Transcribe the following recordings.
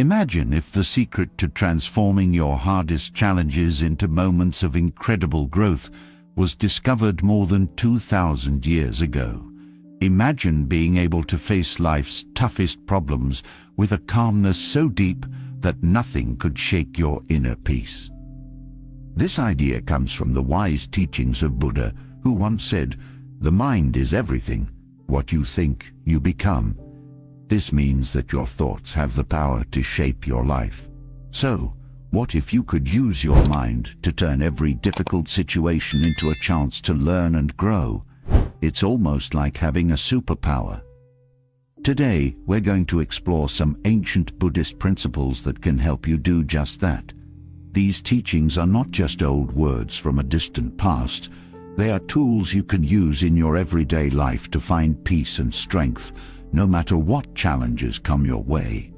Imagine if the secret to transforming your hardest challenges into moments of incredible growth was discovered more than 2,000 years ago. Imagine being able to face life's toughest problems with a calmness so deep that nothing could shake your inner peace. This idea comes from the wise teachings of Buddha, who once said, "The mind is everything. What you think, you become." This means that your thoughts have the power to shape your life. So, what if you could use your mind to turn every difficult situation into a chance to learn and grow? It's almost like having a superpower. Today, we're going to explore some ancient Buddhist principles that can help you do just that. These teachings are not just old words from a distant past. They are tools you can use in your everyday life to find peace and strength, no matter what challenges come your way.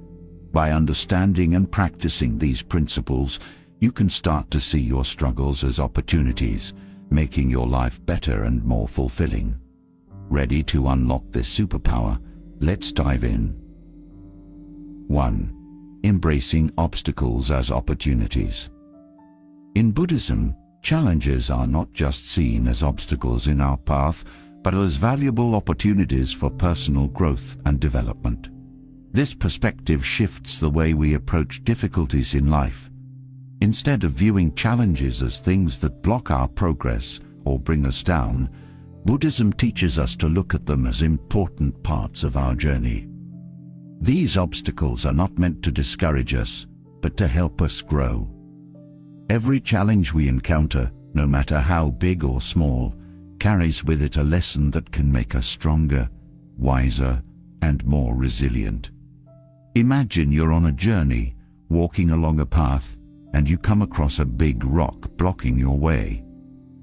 By understanding and practicing these principles, you can start to see your struggles as opportunities, making your life better and more fulfilling. Ready to unlock this superpower? Let's dive in. 1. Embracing obstacles as opportunities. In Buddhism, challenges are not just seen as obstacles in our path, but as valuable opportunities for personal growth and development. This perspective shifts the way we approach difficulties in life. Instead of viewing challenges as things that block our progress or bring us down, Buddhism teaches us to look at them as important parts of our journey. These obstacles are not meant to discourage us, but to help us grow. Every challenge we encounter, no matter how big or small, carries with it a lesson that can make us stronger, wiser, and more resilient. Imagine you're on a journey, walking along a path, and you come across a big rock blocking your way.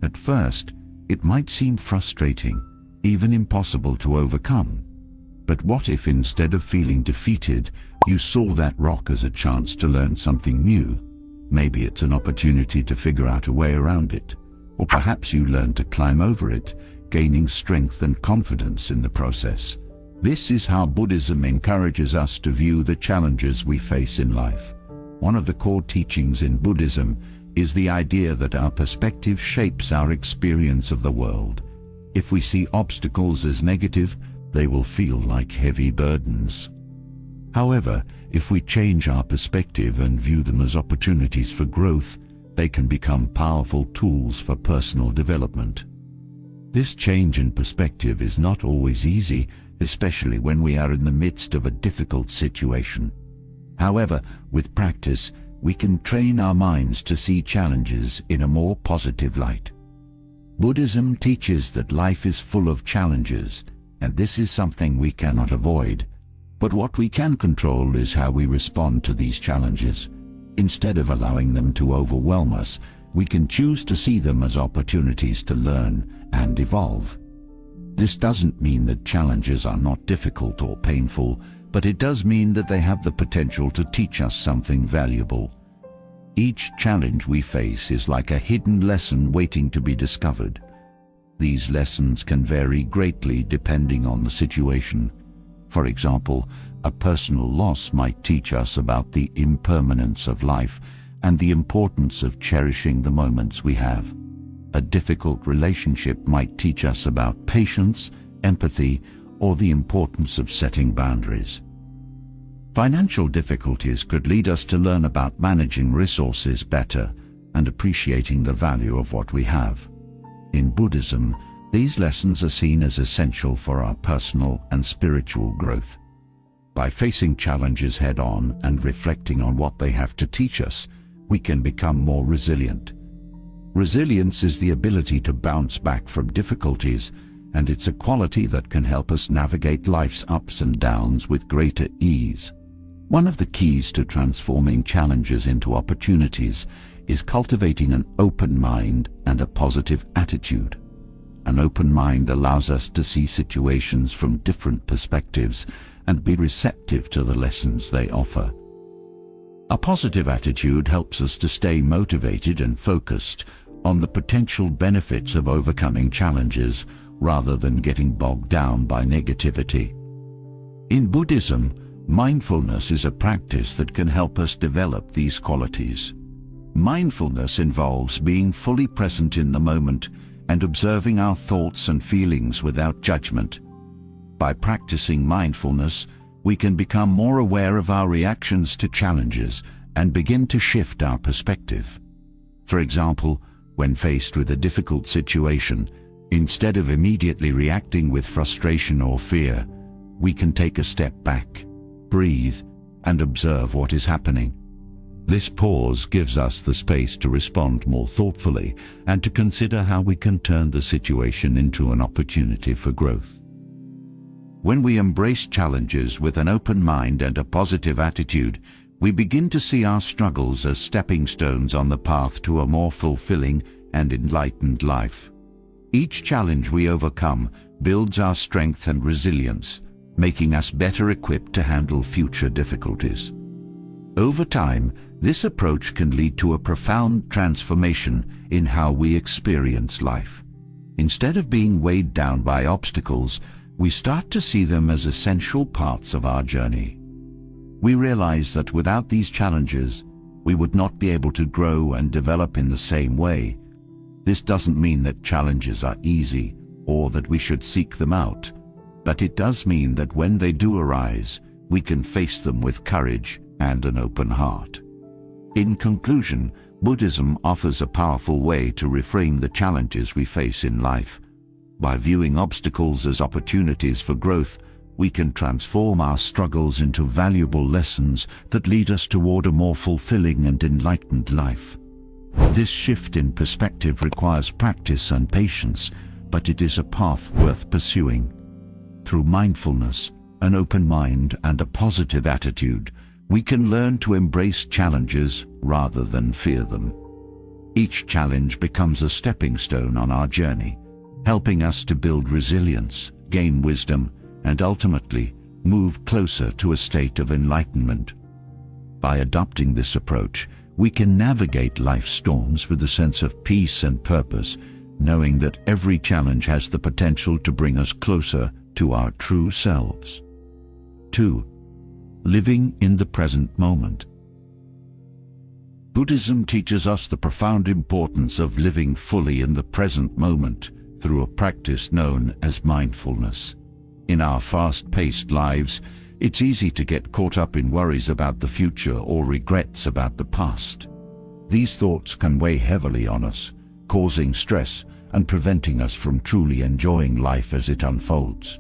At first, it might seem frustrating, even impossible to overcome. But what if instead of feeling defeated, you saw that rock as a chance to learn something new? Maybe it's an opportunity to figure out a way around it, or perhaps you learn to climb over it, gaining strength and confidence in the process. This is how Buddhism encourages us to view the challenges we face in life. One of the core teachings in Buddhism is the idea that our perspective shapes our experience of the world. If we see obstacles as negative, they will feel like heavy burdens. However, if we change our perspective and view them as opportunities for growth, they can become powerful tools for personal development. This change in perspective is not always easy, especially when we are in the midst of a difficult situation. However, with practice, we can train our minds to see challenges in a more positive light. Buddhism teaches that life is full of challenges, and this is something we cannot avoid. But what we can control is how we respond to these challenges. Instead of allowing them to overwhelm us, we can choose to see them as opportunities to learn and evolve. This doesn't mean that challenges are not difficult or painful, but it does mean that they have the potential to teach us something valuable. Each challenge we face is like a hidden lesson waiting to be discovered. These lessons can vary greatly depending on the situation. For example, a personal loss might teach us about the impermanence of life and the importance of cherishing the moments we have. A difficult relationship might teach us about patience, empathy, or the importance of setting boundaries. Financial difficulties could lead us to learn about managing resources better and appreciating the value of what we have. In Buddhism, these lessons are seen as essential for our personal and spiritual growth. By facing challenges head-on and reflecting on what they have to teach us, we can become more resilient. Resilience is the ability to bounce back from difficulties, and it's a quality that can help us navigate life's ups and downs with greater ease. One of the keys to transforming challenges into opportunities is cultivating an open mind and a positive attitude. An open mind allows us to see situations from different perspectives and be receptive to the lessons they offer. A positive attitude helps us to stay motivated and focused on the potential benefits of overcoming challenges rather than getting bogged down by negativity. In Buddhism, Mindfulness is a practice that can help us develop these qualities. Mindfulness involves being fully present in the moment and observing our thoughts and feelings without judgment. By practicing mindfulness, we can become more aware of our reactions to challenges and begin to shift our perspective. For example, when faced with a difficult situation, instead of immediately reacting with frustration or fear, we can take a step back, breathe, and observe what is happening. This pause gives us the space to respond more thoughtfully and to consider how we can turn the situation into an opportunity for growth. When we embrace challenges with an open mind and a positive attitude, we begin to see our struggles as stepping stones on the path to a more fulfilling and enlightened life. Each challenge we overcome builds our strength and resilience, making us better equipped to handle future difficulties. Over time, this approach can lead to a profound transformation in how we experience life. Instead of being weighed down by obstacles, we start to see them as essential parts of our journey. We realize that without these challenges, we would not be able to grow and develop in the same way. This doesn't mean that challenges are easy or that we should seek them out, but it does mean that when they do arise, we can face them with courage and an open heart. In conclusion, Buddhism offers a powerful way to reframe the challenges we face in life. By viewing obstacles as opportunities for growth, we can transform our struggles into valuable lessons that lead us toward a more fulfilling and enlightened life. This shift in perspective requires practice and patience, but it is a path worth pursuing. Through mindfulness, an open mind, and a positive attitude, we can learn to embrace challenges rather than fear them. Each challenge becomes a stepping stone on our journey, helping us to build resilience, gain wisdom, and ultimately move closer to a state of enlightenment. By adopting this approach, we can navigate life's storms with a sense of peace and purpose, knowing that every challenge has the potential to bring us closer to our true selves. 2. Living in the present moment. Buddhism teaches us the profound importance of living fully in the present moment through a practice known as mindfulness. In our fast-paced lives, it's easy to get caught up in worries about the future or regrets about the past. These thoughts can weigh heavily on us, causing stress and preventing us from truly enjoying life as it unfolds.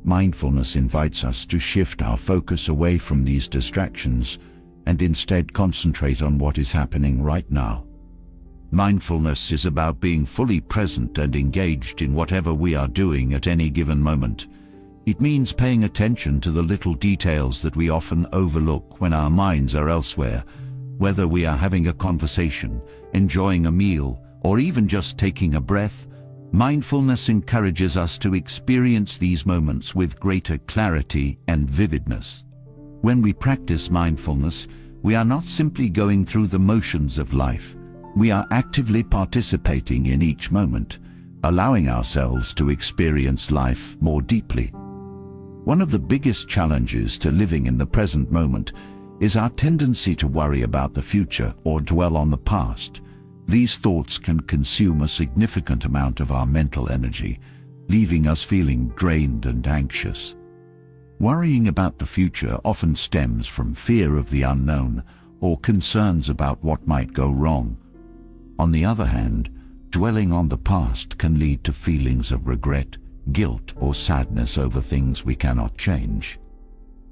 Mindfulness invites us to shift our focus away from these distractions and instead concentrate on what is happening right now. Mindfulness is about being fully present and engaged in whatever we are doing at any given moment. It means paying attention to the little details that we often overlook when our minds are elsewhere, whether we are having a conversation, enjoying a meal, or even just taking a breath. Mindfulness encourages us to experience these moments with greater clarity and vividness. When we practice mindfulness, we are not simply going through the motions of life. We are actively participating in each moment, allowing ourselves to experience life more deeply. One of the biggest challenges to living in the present moment is our tendency to worry about the future or dwell on the past. These thoughts can consume a significant amount of our mental energy, leaving us feeling drained and anxious. Worrying about the future often stems from fear of the unknown or concerns about what might go wrong. On the other hand, dwelling on the past can lead to feelings of regret, guilt, or sadness over things we cannot change.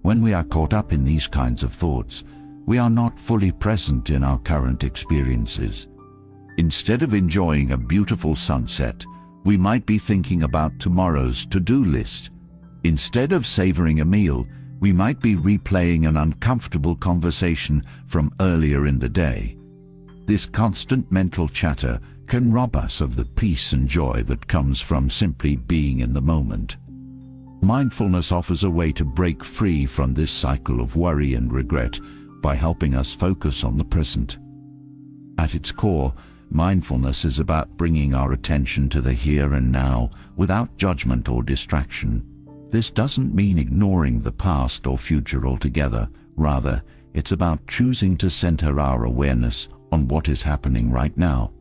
When we are caught up in these kinds of thoughts, we are not fully present in our current experiences. Instead of enjoying a beautiful sunset, we might be thinking about tomorrow's to-do list. Instead of savoring a meal, we might be replaying an uncomfortable conversation from earlier in the day. This constant mental chatter can rob us of the peace and joy that comes from simply being in the moment. Mindfulness offers a way to break free from this cycle of worry and regret by helping us focus on the present. At its core, mindfulness is about bringing our attention to the here and now without judgment or distraction. This doesn't mean ignoring the past or future altogether. Rather, it's about choosing to center our awareness on what is happening right now.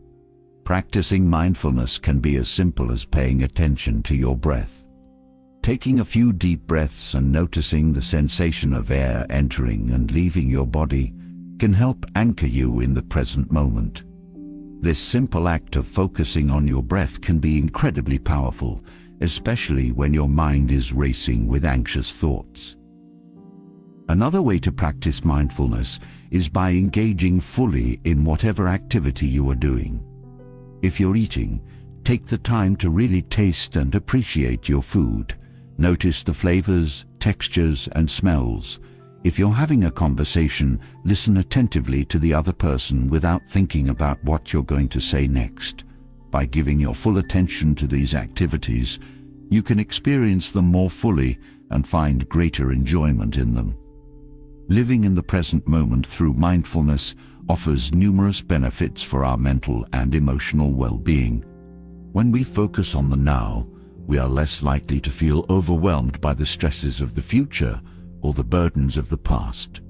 Practicing mindfulness can be as simple as paying attention to your breath. Taking a few deep breaths and noticing the sensation of air entering and leaving your body can help anchor you in the present moment. This simple act of focusing on your breath can be incredibly powerful, especially when your mind is racing with anxious thoughts. Another way to practice mindfulness is by engaging fully in whatever activity you are doing. If you're eating, take the time to really taste and appreciate your food. Notice the flavors, textures, and smells. If you're having a conversation, listen attentively to the other person without thinking about what you're going to say next. By giving your full attention to these activities, you can experience them more fully and find greater enjoyment in them. Living in the present moment through mindfulness offers numerous benefits for our mental and emotional well-being. When we focus on the now, we are less likely to feel overwhelmed by the stresses of the future or the burdens of the past.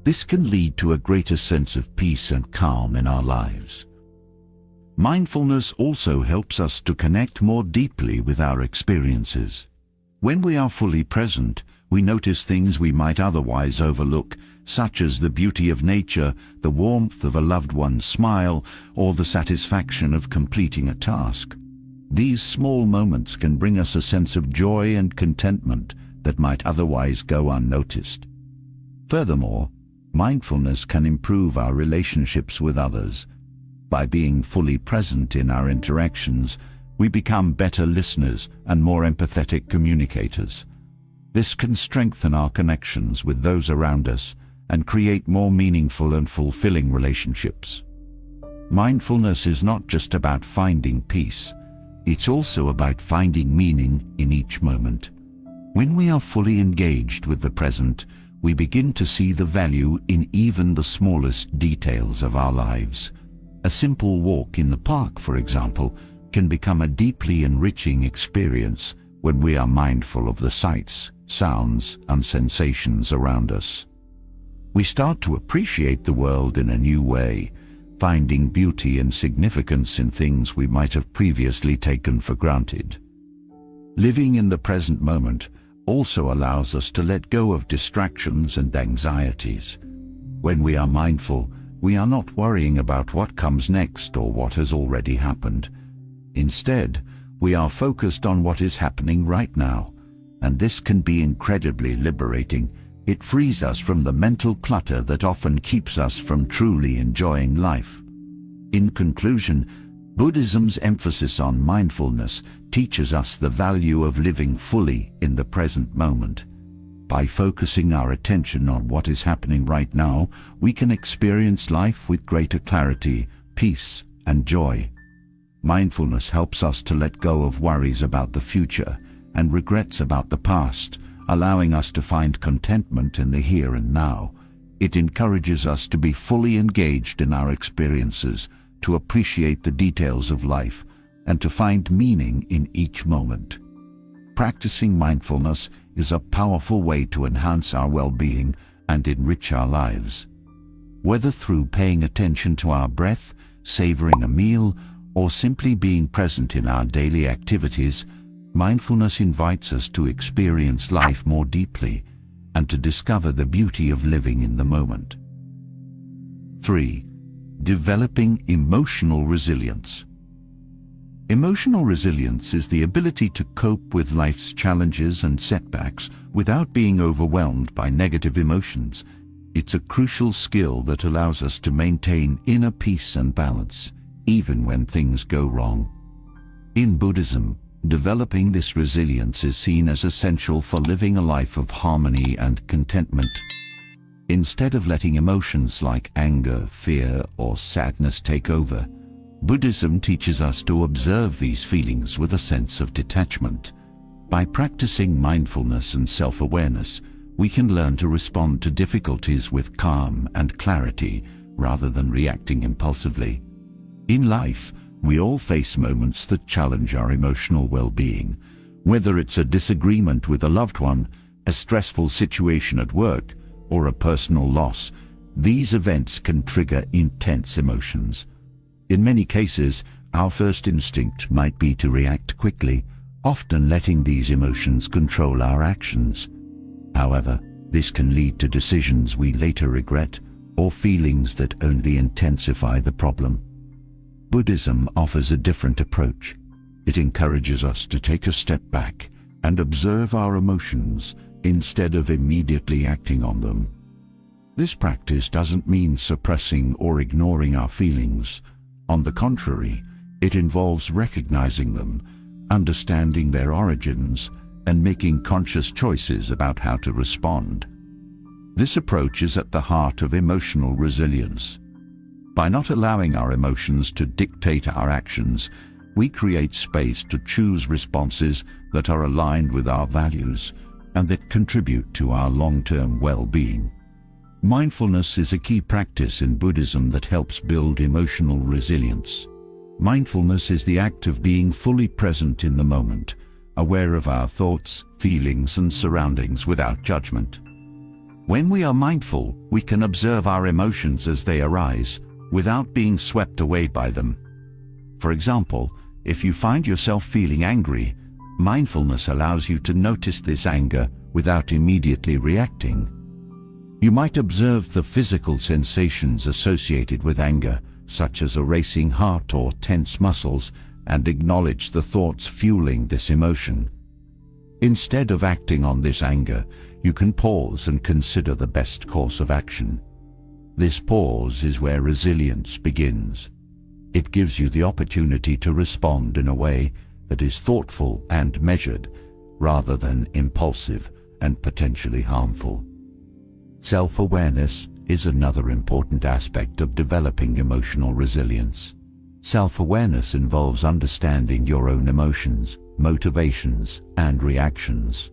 This can lead to a greater sense of peace and calm in our lives. Mindfulness also helps us to connect more deeply with our experiences. When we are fully present, we notice things we might otherwise overlook, such as the beauty of nature, the warmth of a loved one's smile, or the satisfaction of completing a task. These small moments can bring us a sense of joy and contentment that might otherwise go unnoticed. Furthermore, mindfulness can improve our relationships with others. By being fully present in our interactions, we become better listeners and more empathetic communicators. This can strengthen our connections with those around us and create more meaningful and fulfilling relationships. Mindfulness is not just about finding peace, it's also about finding meaning in each moment. When we are fully engaged with the present, we begin to see the value in even the smallest details of our lives. A simple walk in the park, for example, can become a deeply enriching experience when we are mindful of the sights, sounds, and sensations around us. We start to appreciate the world in a new way, finding beauty and significance in things we might have previously taken for granted. Living in the present moment also allows us to let go of distractions and anxieties. When we are mindful, we are not worrying about what comes next or what has already happened. Instead, we are focused on what is happening right now, and this can be incredibly liberating. It frees us from the mental clutter that often keeps us from truly enjoying life. In conclusion, Buddhism's emphasis on mindfulness teaches us the value of living fully in the present moment. By focusing our attention on what is happening right now, we can experience life with greater clarity, peace, and joy. Mindfulness helps us to let go of worries about the future and regrets about the past, allowing us to find contentment in the here and now. It encourages us to be fully engaged in our experiences, to appreciate the details of life, and to find meaning in each moment. Practicing mindfulness is a powerful way to enhance our well-being and enrich our lives. Whether through paying attention to our breath, savoring a meal, or simply being present in our daily activities, mindfulness invites us to experience life more deeply and to discover the beauty of living in the moment. 3. Developing emotional resilience. Emotional resilience is the ability to cope with life's challenges and setbacks without being overwhelmed by negative emotions. It's a crucial skill that allows us to maintain inner peace and balance, even when things go wrong. In Buddhism, developing this resilience is seen as essential for living a life of harmony and contentment. Instead of letting emotions like anger, fear, or sadness take over, Buddhism teaches us to observe these feelings with a sense of detachment. By practicing mindfulness and self-awareness, we can learn to respond to difficulties with calm and clarity rather than reacting impulsively. In life, we all face moments that challenge our emotional well-being. Whether it's a disagreement with a loved one, a stressful situation at work, or a personal loss, these events can trigger intense emotions. In many cases, our first instinct might be to react quickly, often letting these emotions control our actions. However, this can lead to decisions we later regret or feelings that only intensify the problem. Buddhism offers a different approach. It encourages us to take a step back and observe our emotions instead of immediately acting on them. This practice doesn't mean suppressing or ignoring our feelings. On the contrary, it involves recognizing them, understanding their origins, and making conscious choices about how to respond. This approach is at the heart of emotional resilience. By not allowing our emotions to dictate our actions, we create space to choose responses that are aligned with our values and that contribute to our long-term well-being. Mindfulness is a key practice in Buddhism that helps build emotional resilience. Mindfulness is the act of being fully present in the moment, aware of our thoughts, feelings, and surroundings without judgment. When we are mindful, we can observe our emotions as they arise, without being swept away by them. For example, if you find yourself feeling angry, mindfulness allows you to notice this anger without immediately reacting. You might observe the physical sensations associated with anger, such as a racing heart or tense muscles, and acknowledge the thoughts fueling this emotion. Instead of acting on this anger, you can pause and consider the best course of action. This pause is where resilience begins. It gives you the opportunity to respond in a way that is thoughtful and measured, rather than impulsive and potentially harmful. Self-awareness is another important aspect of developing emotional resilience. Self-awareness involves understanding your own emotions, motivations, and reactions.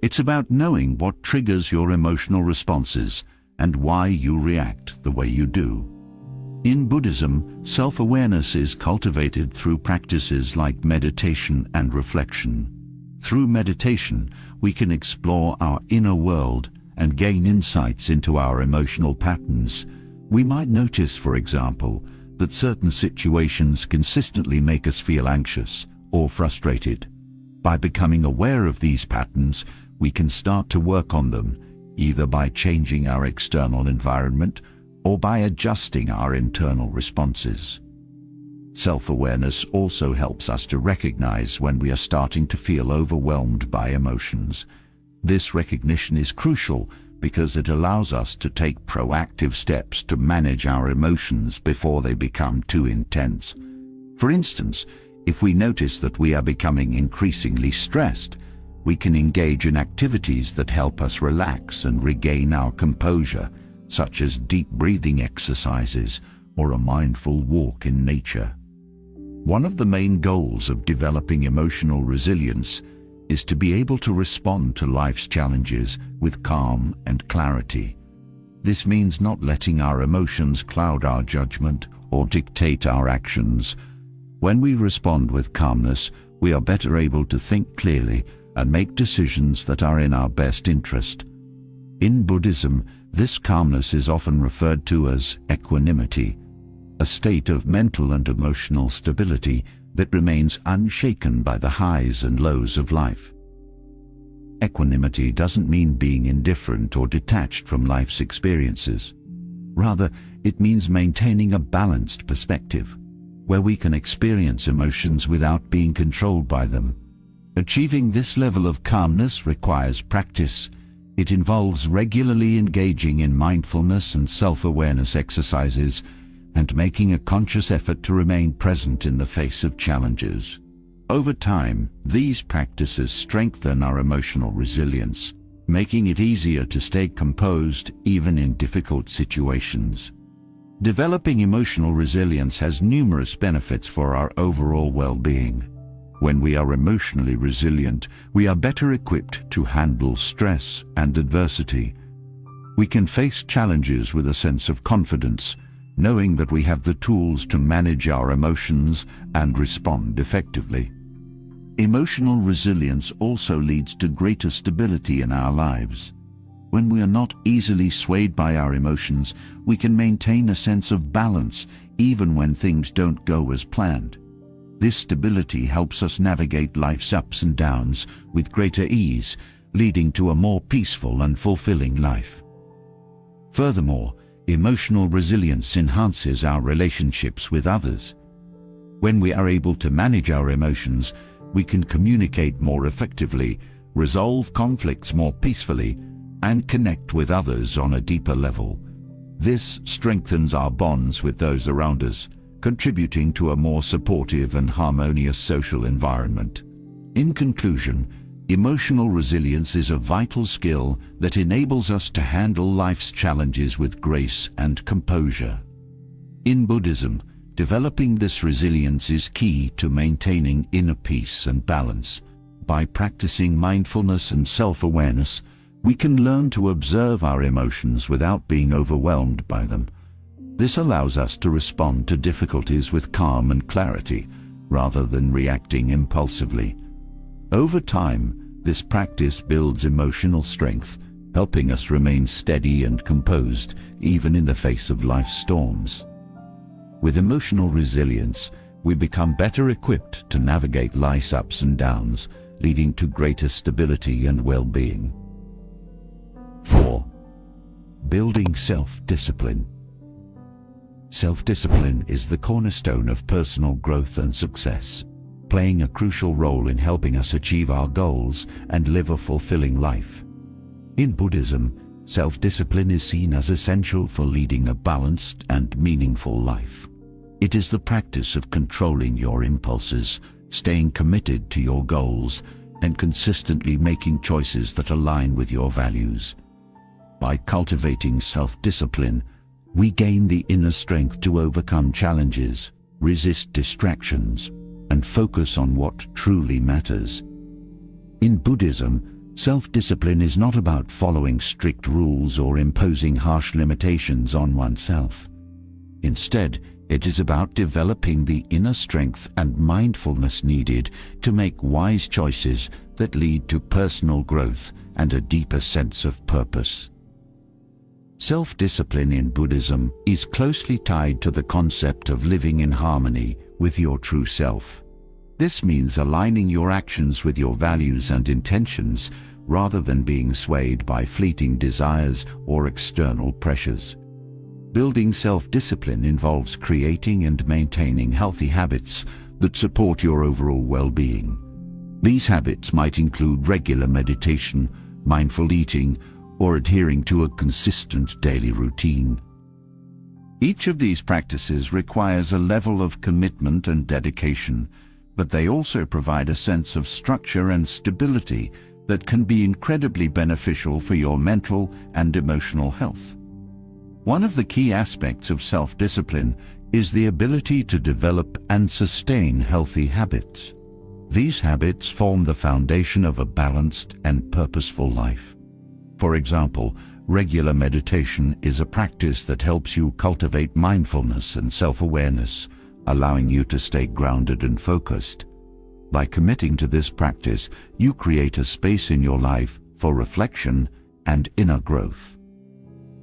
It's about knowing what triggers your emotional responses and why you react the way you do. In Buddhism, self-awareness is cultivated through practices like meditation and reflection. Through meditation, we can explore our inner world and gain insights into our emotional patterns. We might notice, for example, that certain situations consistently make us feel anxious or frustrated. By becoming aware of these patterns, we can start to work on them, either by changing our external environment or by adjusting our internal responses. Self-awareness also helps us to recognize when we are starting to feel overwhelmed by emotions. This recognition is crucial because it allows us to take proactive steps to manage our emotions before they become too intense. For instance, if we notice that we are becoming increasingly stressed, we can engage in activities that help us relax and regain our composure, such as deep breathing exercises or a mindful walk in nature. One of the main goals of developing emotional resilience is to be able to respond to life's challenges with calm and clarity. This means not letting our emotions cloud our judgment or dictate our actions. When we respond with calmness, we are better able to think clearly and make decisions that are in our best interest. In Buddhism, this calmness is often referred to as equanimity, a state of mental and emotional stability that remains unshaken by the highs and lows of life. Equanimity doesn't mean being indifferent or detached from life's experiences. Rather, it means maintaining a balanced perspective, where we can experience emotions without being controlled by them. Achieving this level of calmness requires practice. It involves regularly engaging in mindfulness and self-awareness exercises and making a conscious effort to remain present in the face of challenges. Over time, these practices strengthen our emotional resilience, making it easier to stay composed even in difficult situations. Developing emotional resilience has numerous benefits for our overall well-being. When we are emotionally resilient, we are better equipped to handle stress and adversity. We can face challenges with a sense of confidence, knowing that we have the tools to manage our emotions and respond effectively. Emotional resilience also leads to greater stability in our lives. When we are not easily swayed by our emotions, we can maintain a sense of balance even when things don't go as planned. This stability helps us navigate life's ups and downs with greater ease, leading to a more peaceful and fulfilling life. Furthermore, emotional resilience enhances our relationships with others. When we are able to manage our emotions, we can communicate more effectively, resolve conflicts more peacefully, and connect with others on a deeper level. This strengthens our bonds with those around us, contributing to a more supportive and harmonious social environment. In conclusion, emotional resilience is a vital skill that enables us to handle life's challenges with grace and composure. In Buddhism, developing this resilience is key to maintaining inner peace and balance. By practicing mindfulness and self-awareness, we can learn to observe our emotions without being overwhelmed by them. This allows us to respond to difficulties with calm and clarity, rather than reacting impulsively. Over time, this practice builds emotional strength, helping us remain steady and composed, even in the face of life's storms. With emotional resilience, we become better equipped to navigate life's ups and downs, leading to greater stability and well-being. 4. Building self-discipline. Self-discipline is the cornerstone of personal growth and success, playing a crucial role in helping us achieve our goals and live a fulfilling life. In Buddhism, self-discipline is seen as essential for leading a balanced and meaningful life. It is the practice of controlling your impulses, staying committed to your goals, and consistently making choices that align with your values. By cultivating self-discipline, we gain the inner strength to overcome challenges, resist distractions, and focus on what truly matters. In Buddhism, self-discipline is not about following strict rules or imposing harsh limitations on oneself. Instead, it is about developing the inner strength and mindfulness needed to make wise choices that lead to personal growth and a deeper sense of purpose. Self-discipline in Buddhism is closely tied to the concept of living in harmony with your true self. This means aligning your actions with your values and intentions rather than being swayed by fleeting desires or external pressures. Building self-discipline involves creating and maintaining healthy habits that support your overall well-being. These habits might include regular meditation, mindful eating, or adhering to a consistent daily routine. Each of these practices requires a level of commitment and dedication, but they also provide a sense of structure and stability that can be incredibly beneficial for your mental and emotional health. One of the key aspects of self-discipline is the ability to develop and sustain healthy habits. These habits form the foundation of a balanced and purposeful life. For example, regular meditation is a practice that helps you cultivate mindfulness and self-awareness, allowing you to stay grounded and focused. By committing to this practice, you create a space in your life for reflection and inner growth.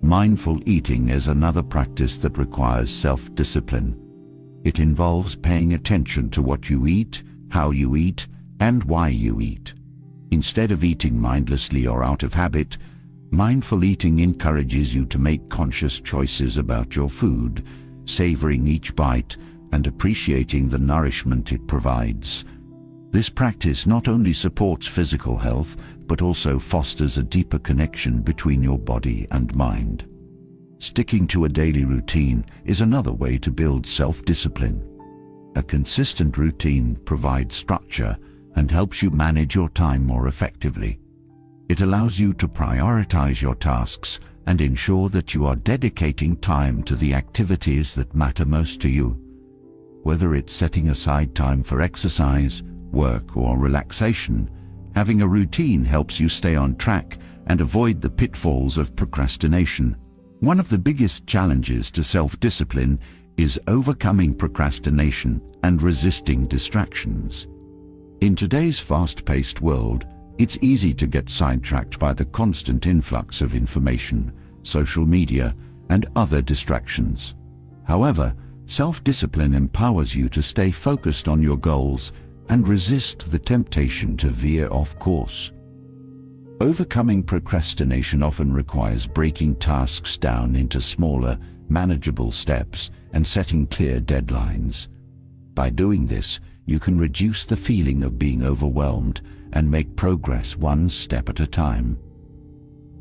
Mindful eating is another practice that requires self-discipline. It involves paying attention to what you eat, how you eat, and why you eat. Instead of eating mindlessly or out of habit, mindful eating encourages you to make conscious choices about your food, savoring each bite and appreciating the nourishment it provides. This practice not only supports physical health, but also fosters a deeper connection between your body and mind. Sticking to a daily routine is another way to build self-discipline. A consistent routine provides structure and helps you manage your time more effectively. It allows you to prioritize your tasks and ensure that you are dedicating time to the activities that matter most to you. Whether it's setting aside time for exercise, work, or relaxation, having a routine helps you stay on track and avoid the pitfalls of procrastination. One of the biggest challenges to self-discipline is overcoming procrastination and resisting distractions. In today's fast-paced world, it's easy to get sidetracked by the constant influx of information, social media, and other distractions. However, self-discipline empowers you to stay focused on your goals and resist the temptation to veer off course. Overcoming procrastination often requires breaking tasks down into smaller, manageable steps and setting clear deadlines. By doing this, you can reduce the feeling of being overwhelmed and make progress one step at a time.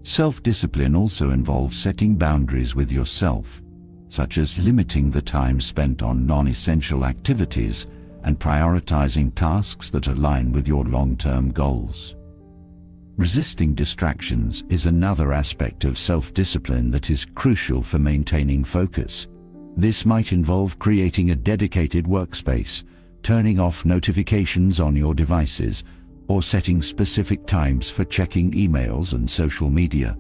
Self-discipline also involves setting boundaries with yourself, such as limiting the time spent on non-essential activities and prioritizing tasks that align with your long-term goals. Resisting distractions is another aspect of self-discipline that is crucial for maintaining focus. This might involve creating a dedicated workspace, turning off notifications on your devices, or setting specific times for checking emails and social media.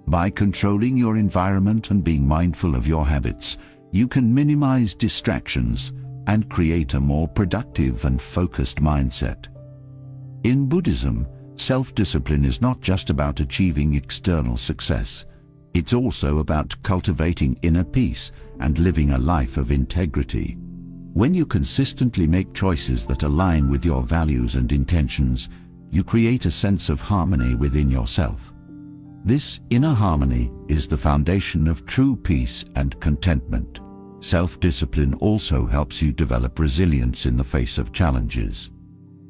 By controlling your environment and being mindful of your habits, you can minimize distractions and create a more productive and focused mindset. In Buddhism, self-discipline is not just about achieving external success. It's also about cultivating inner peace and living a life of integrity. When you consistently make choices that align with your values and intentions, you create a sense of harmony within yourself. This inner harmony is the foundation of true peace and contentment. Self-discipline also helps you develop resilience in the face of challenges.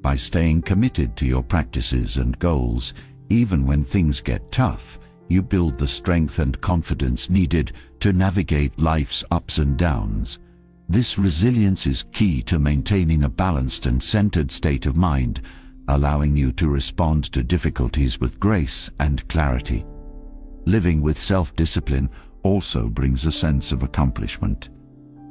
By staying committed to your practices and goals, even when things get tough, you build the strength and confidence needed to navigate life's ups and downs. This resilience is key to maintaining a balanced and centered state of mind, allowing you to respond to difficulties with grace and clarity. Living with self-discipline also brings a sense of accomplishment.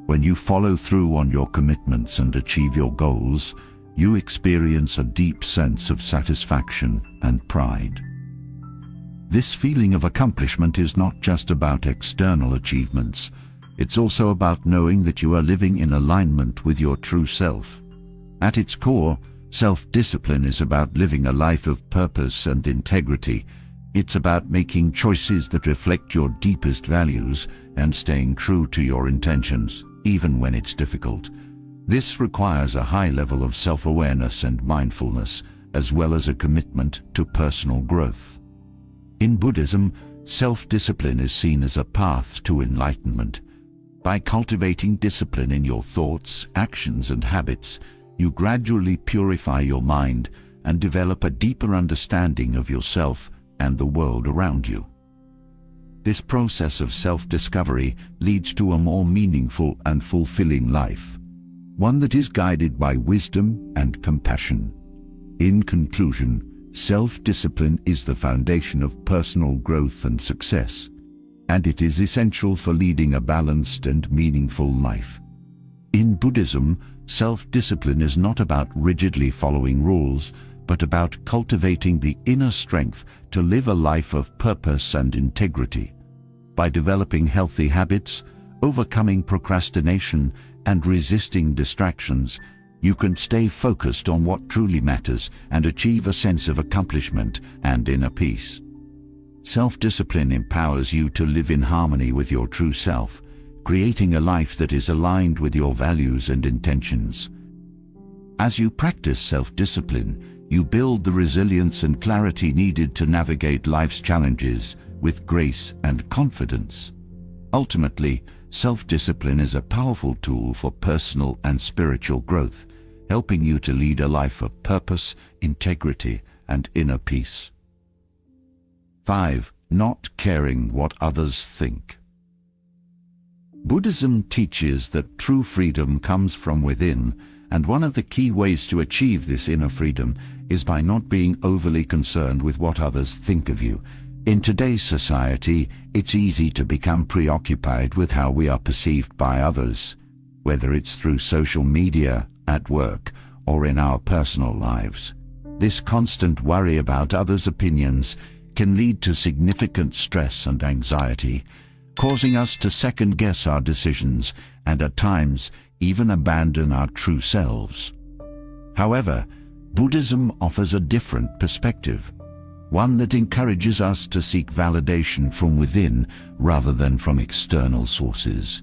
When you follow through on your commitments and achieve your goals, you experience a deep sense of satisfaction and pride. This feeling of accomplishment is not just about external achievements. It's also about knowing that you are living in alignment with your true self. At its core, self-discipline is about living a life of purpose and integrity. It's about making choices that reflect your deepest values and staying true to your intentions, even when it's difficult. This requires a high level of self-awareness and mindfulness, as well as a commitment to personal growth. In Buddhism, self-discipline is seen as a path to enlightenment. By cultivating discipline in your thoughts, actions, and habits, you gradually purify your mind and develop a deeper understanding of yourself and the world around you. This process of self-discovery leads to a more meaningful and fulfilling life, one that is guided by wisdom and compassion. In conclusion, self-discipline is the foundation of personal growth and success, and it is essential for leading a balanced and meaningful life. In Buddhism, self-discipline is not about rigidly following rules, but about cultivating the inner strength to live a life of purpose and integrity. By developing healthy habits, overcoming procrastination, and resisting distractions, you can stay focused on what truly matters and achieve a sense of accomplishment and inner peace. Self-discipline empowers you to live in harmony with your true self, creating a life that is aligned with your values and intentions. As you practice self-discipline, you build the resilience and clarity needed to navigate life's challenges with grace and confidence. Ultimately, self-discipline is a powerful tool for personal and spiritual growth, helping you to lead a life of purpose, integrity, and inner peace. 5. Not caring what others think. Buddhism teaches that true freedom comes from within, and one of the key ways to achieve this inner freedom is by not being overly concerned with what others think of you. In today's society, it's easy to become preoccupied with how we are perceived by others, whether it's through social media, at work, or in our personal lives. This constant worry about others' opinions can lead to significant stress and anxiety, causing us to second-guess our decisions and at times even abandon our true selves. However, Buddhism offers a different perspective, one that encourages us to seek validation from within rather than from external sources.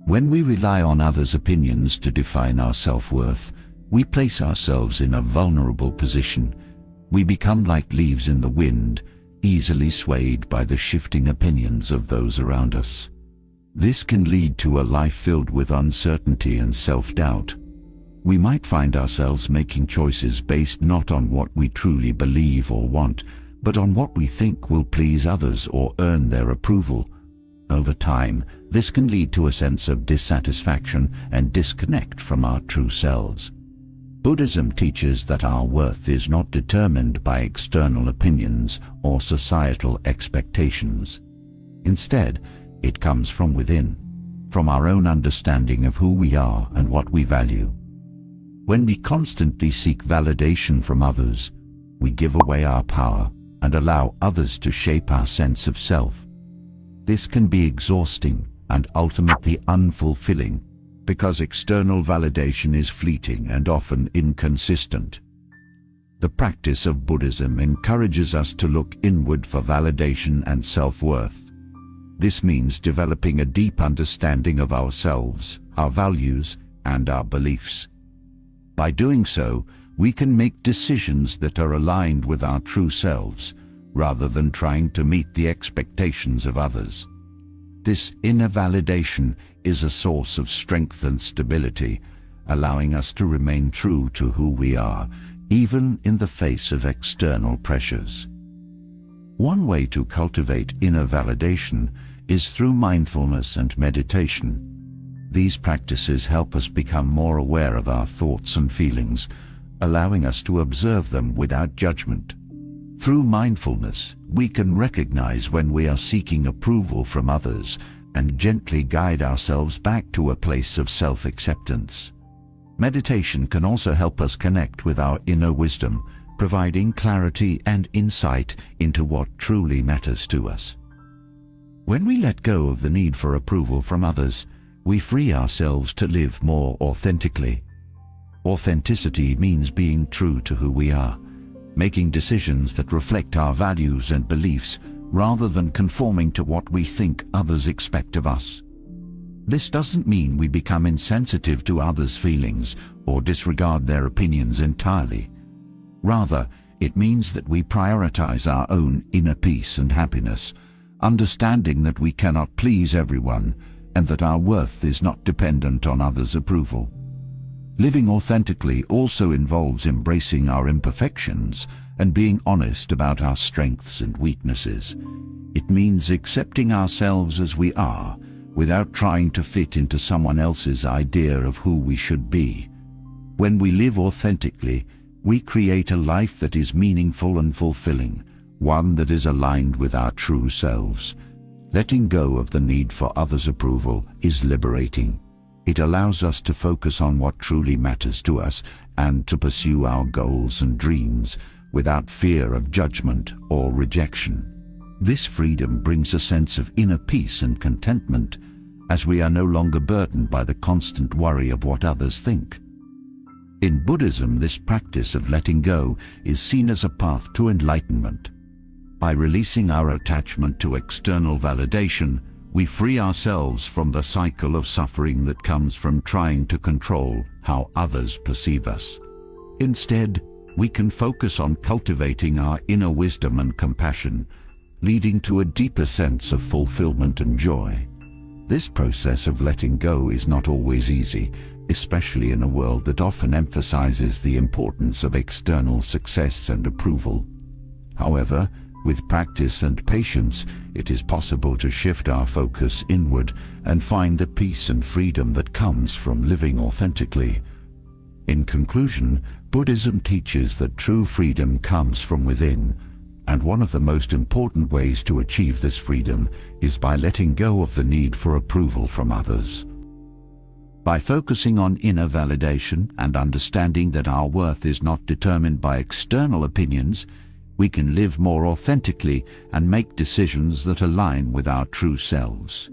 When we rely on others' opinions to define our self-worth, we place ourselves in a vulnerable position. We become like leaves in the wind, easily swayed by the shifting opinions of those around us. This can lead to a life filled with uncertainty and self-doubt. We might find ourselves making choices based not on what we truly believe or want, but on what we think will please others or earn their approval. Over time, this can lead to a sense of dissatisfaction and disconnect from our true selves. Buddhism teaches that our worth is not determined by external opinions or societal expectations. Instead, it comes from within, from our own understanding of who we are and what we value. When we constantly seek validation from others, we give away our power and allow others to shape our sense of self. This can be exhausting and ultimately unfulfilling because external validation is fleeting and often inconsistent. The practice of Buddhism encourages us to look inward for validation and self-worth. This means developing a deep understanding of ourselves, our values, and our beliefs. By doing so, we can make decisions that are aligned with our true selves, rather than trying to meet the expectations of others. This inner validation is a source of strength and stability, allowing us to remain true to who we are, even in the face of external pressures. One way to cultivate inner validation is through mindfulness and meditation. These practices help us become more aware of our thoughts and feelings, allowing us to observe them without judgment. Through mindfulness, we can recognize when we are seeking approval from others and gently guide ourselves back to a place of self-acceptance. Meditation can also help us connect with our inner wisdom, providing clarity and insight into what truly matters to us. When we let go of the need for approval from others, we free ourselves to live more authentically. Authenticity means being true to who we are, making decisions that reflect our values and beliefs rather than conforming to what we think others expect of us. This doesn't mean we become insensitive to others' feelings or disregard their opinions entirely. Rather, it means that we prioritize our own inner peace and happiness, understanding that we cannot please everyone and that our worth is not dependent on others' approval. Living authentically also involves embracing our imperfections and being honest about our strengths and weaknesses. It means accepting ourselves as we are, without trying to fit into someone else's idea of who we should be. When we live authentically, we create a life that is meaningful and fulfilling, one that is aligned with our true selves. Letting go of the need for others' approval is liberating. It allows us to focus on what truly matters to us and to pursue our goals and dreams without fear of judgment or rejection. This freedom brings a sense of inner peace and contentment, as we are no longer burdened by the constant worry of what others think. In Buddhism, this practice of letting go is seen as a path to enlightenment. By releasing our attachment to external validation, we free ourselves from the cycle of suffering that comes from trying to control how others perceive us. Instead, we can focus on cultivating our inner wisdom and compassion, leading to a deeper sense of fulfillment and joy. This process of letting go is not always easy, especially in a world that often emphasizes the importance of external success and approval. However, with practice and patience, it is possible to shift our focus inward and find the peace and freedom that comes from living authentically. In conclusion, Buddhism teaches that true freedom comes from within, and one of the most important ways to achieve this freedom is by letting go of the need for approval from others. By focusing on inner validation and understanding that our worth is not determined by external opinions, we can live more authentically and make decisions that align with our true selves.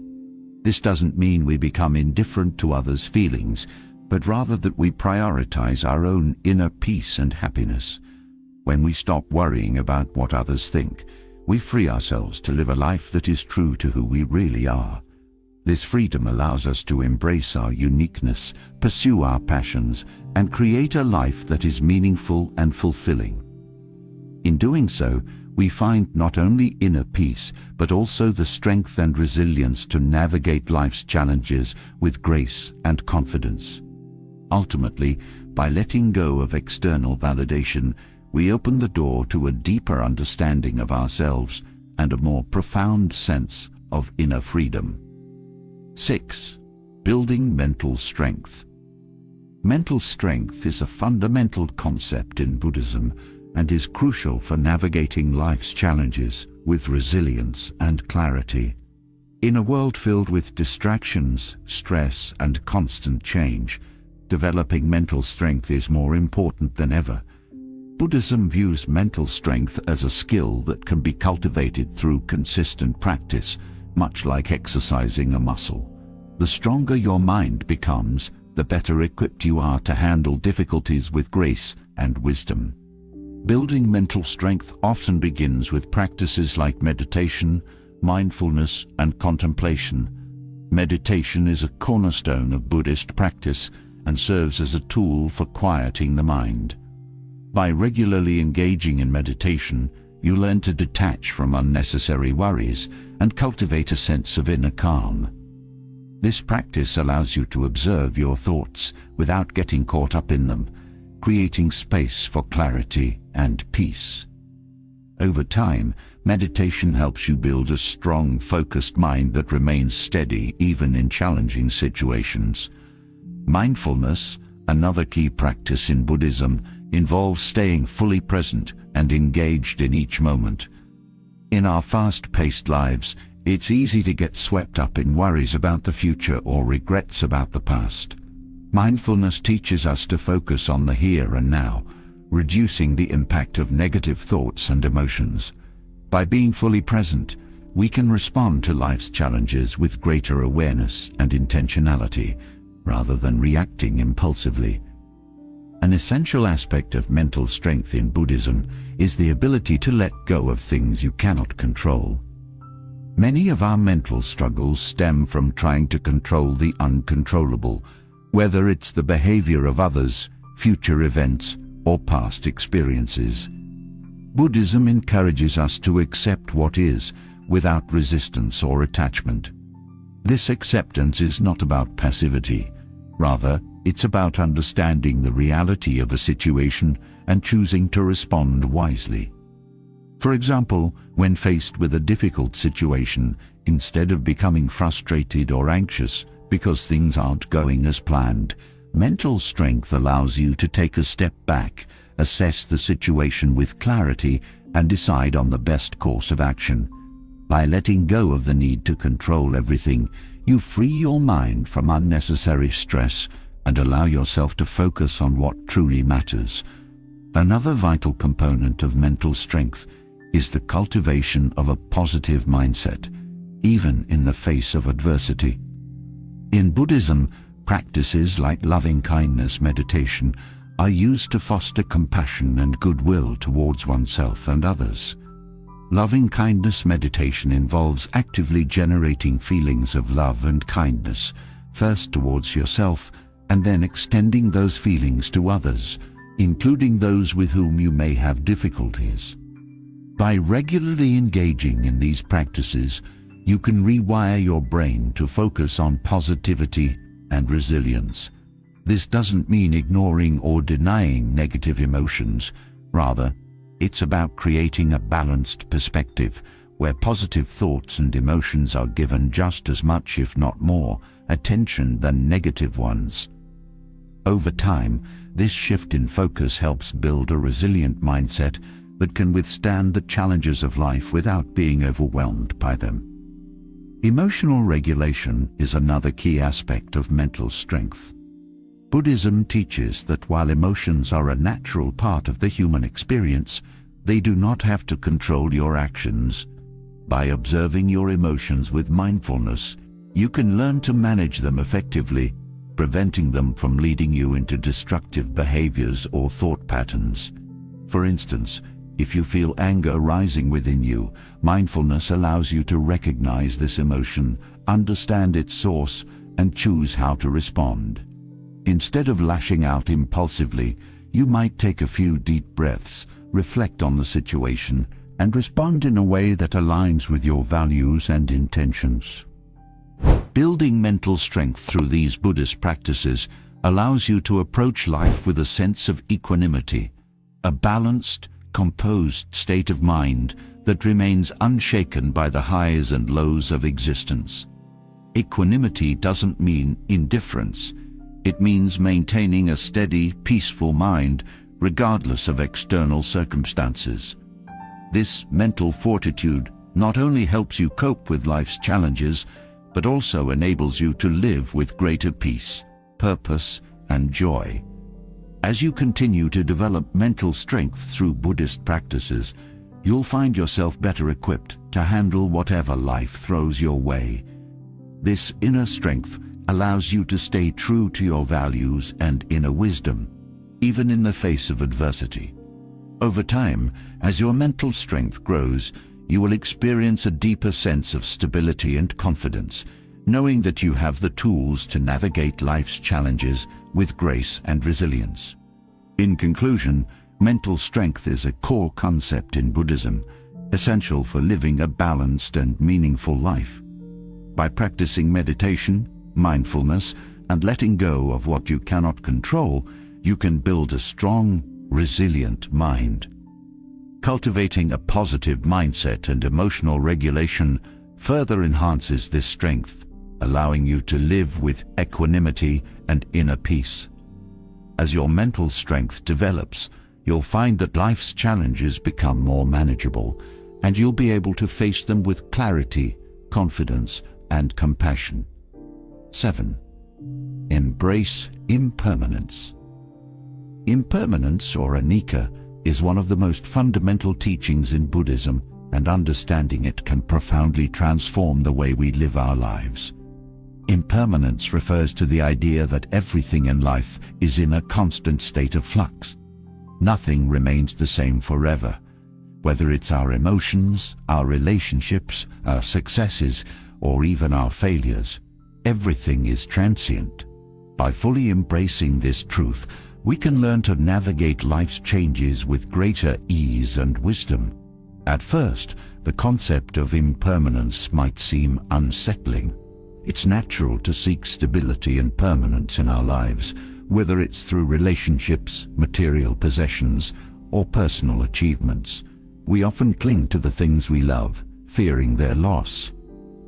This doesn't mean we become indifferent to others' feelings, but rather that we prioritize our own inner peace and happiness. When we stop worrying about what others think, we free ourselves to live a life that is true to who we really are. This freedom allows us to embrace our uniqueness, pursue our passions, and create a life that is meaningful and fulfilling. In doing so, we find not only inner peace, but also the strength and resilience to navigate life's challenges with grace and confidence. Ultimately, by letting go of external validation, we open the door to a deeper understanding of ourselves and a more profound sense of inner freedom. 6. Building mental strength. Mental strength is a fundamental concept in Buddhism and is crucial for navigating life's challenges with resilience and clarity. In a world filled with distractions, stress, and constant change, developing mental strength is more important than ever. Buddhism views mental strength as a skill that can be cultivated through consistent practice, much like exercising a muscle. The stronger your mind becomes, the better equipped you are to handle difficulties with grace and wisdom. Building mental strength often begins with practices like meditation, mindfulness, and contemplation. Meditation is a cornerstone of Buddhist practice and serves as a tool for quieting the mind. By regularly engaging in meditation, you learn to detach from unnecessary worries and cultivate a sense of inner calm. This practice allows you to observe your thoughts without getting caught up in them, creating space for clarity and peace. Over time, meditation helps you build a strong, focused mind that remains steady even in challenging situations. Mindfulness, another key practice in Buddhism, involves staying fully present and engaged in each moment. In our fast-paced lives, it's easy to get swept up in worries about the future or regrets about the past. Mindfulness teaches us to focus on the here and now, reducing the impact of negative thoughts and emotions. By being fully present, we can respond to life's challenges with greater awareness and intentionality, rather than reacting impulsively. An essential aspect of mental strength in Buddhism is the ability to let go of things you cannot control. Many of our mental struggles stem from trying to control the uncontrollable, whether it's the behavior of others, future events, or past experiences. Buddhism encourages us to accept what is, without resistance or attachment. This acceptance is not about passivity. Rather, it's about understanding the reality of a situation and choosing to respond wisely. For example, when faced with a difficult situation, instead of becoming frustrated or anxious because things aren't going as planned, mental strength allows you to take a step back, assess the situation with clarity, and decide on the best course of action. By letting go of the need to control everything, you free your mind from unnecessary stress and allow yourself to focus on what truly matters. Another vital component of mental strength is the cultivation of a positive mindset, even in the face of adversity. In Buddhism, practices like loving-kindness meditation are used to foster compassion and goodwill towards oneself and others. Loving-kindness meditation involves actively generating feelings of love and kindness, first towards yourself, and then extending those feelings to others, including those with whom you may have difficulties. By regularly engaging in these practices, you can rewire your brain to focus on positivity and resilience. This doesn't mean ignoring or denying negative emotions. Rather, it's about creating a balanced perspective where positive thoughts and emotions are given just as much, if not more, attention than negative ones. Over time, this shift in focus helps build a resilient mindset that can withstand the challenges of life without being overwhelmed by them. Emotional regulation is another key aspect of mental strength. Buddhism teaches that while emotions are a natural part of the human experience, they do not have to control your actions. By observing your emotions with mindfulness, you can learn to manage them effectively, preventing them from leading you into destructive behaviors or thought patterns. For instance, if you feel anger rising within you, mindfulness allows you to recognize this emotion, understand its source, and choose how to respond. Instead of lashing out impulsively, you might take a few deep breaths, reflect on the situation, and respond in a way that aligns with your values and intentions. Building mental strength through these Buddhist practices allows you to approach life with a sense of equanimity, a balanced, composed state of mind that remains unshaken by the highs and lows of existence. Equanimity doesn't mean indifference. It means maintaining a steady, peaceful mind regardless of external circumstances. This mental fortitude not only helps you cope with life's challenges, but also enables you to live with greater peace, purpose, and joy. As you continue to develop mental strength through Buddhist practices, you'll find yourself better equipped to handle whatever life throws your way. This inner strength allows you to stay true to your values and inner wisdom, even in the face of adversity. Over time, as your mental strength grows, you will experience a deeper sense of stability and confidence, knowing that you have the tools to navigate life's challenges with grace and resilience. In conclusion, mental strength is a core concept in Buddhism, essential for living a balanced and meaningful life. By practicing meditation, mindfulness, and letting go of what you cannot control, you can build a strong, resilient mind. Cultivating a positive mindset and emotional regulation further enhances this strength, allowing you to live with equanimity and inner peace. As your mental strength develops, you'll find that life's challenges become more manageable, and you'll be able to face them with clarity, confidence, and compassion. 7. Embrace impermanence. Impermanence, or anicca, is one of the most fundamental teachings in Buddhism, and understanding it can profoundly transform the way we live our lives. Impermanence refers to the idea that everything in life is in a constant state of flux. Nothing remains the same forever, whether it's our emotions, our relationships, our successes, or even our failures. Everything is transient. By fully embracing this truth, we can learn to navigate life's changes with greater ease and wisdom. At first, the concept of impermanence might seem unsettling. It's natural to seek stability and permanence in our lives, whether it's through relationships, material possessions, or personal achievements. We often cling to the things we love, fearing their loss.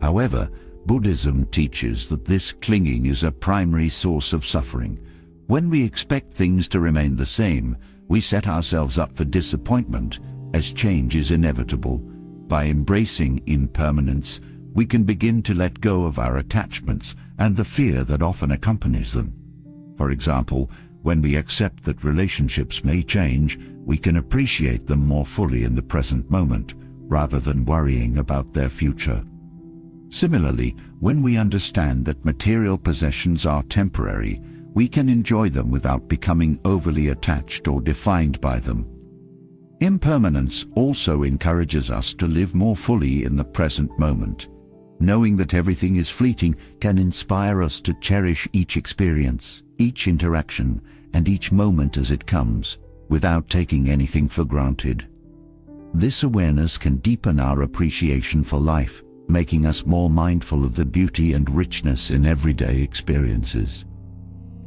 However, Buddhism teaches that this clinging is a primary source of suffering. When we expect things to remain the same, we set ourselves up for disappointment, as change is inevitable. By embracing impermanence, we can begin to let go of our attachments and the fear that often accompanies them. For example, when we accept that relationships may change, we can appreciate them more fully in the present moment, rather than worrying about their future. Similarly, when we understand that material possessions are temporary, we can enjoy them without becoming overly attached or defined by them. Impermanence also encourages us to live more fully in the present moment. Knowing that everything is fleeting can inspire us to cherish each experience, each interaction, and each moment as it comes, without taking anything for granted. This awareness can deepen our appreciation for life, making us more mindful of the beauty and richness in everyday experiences.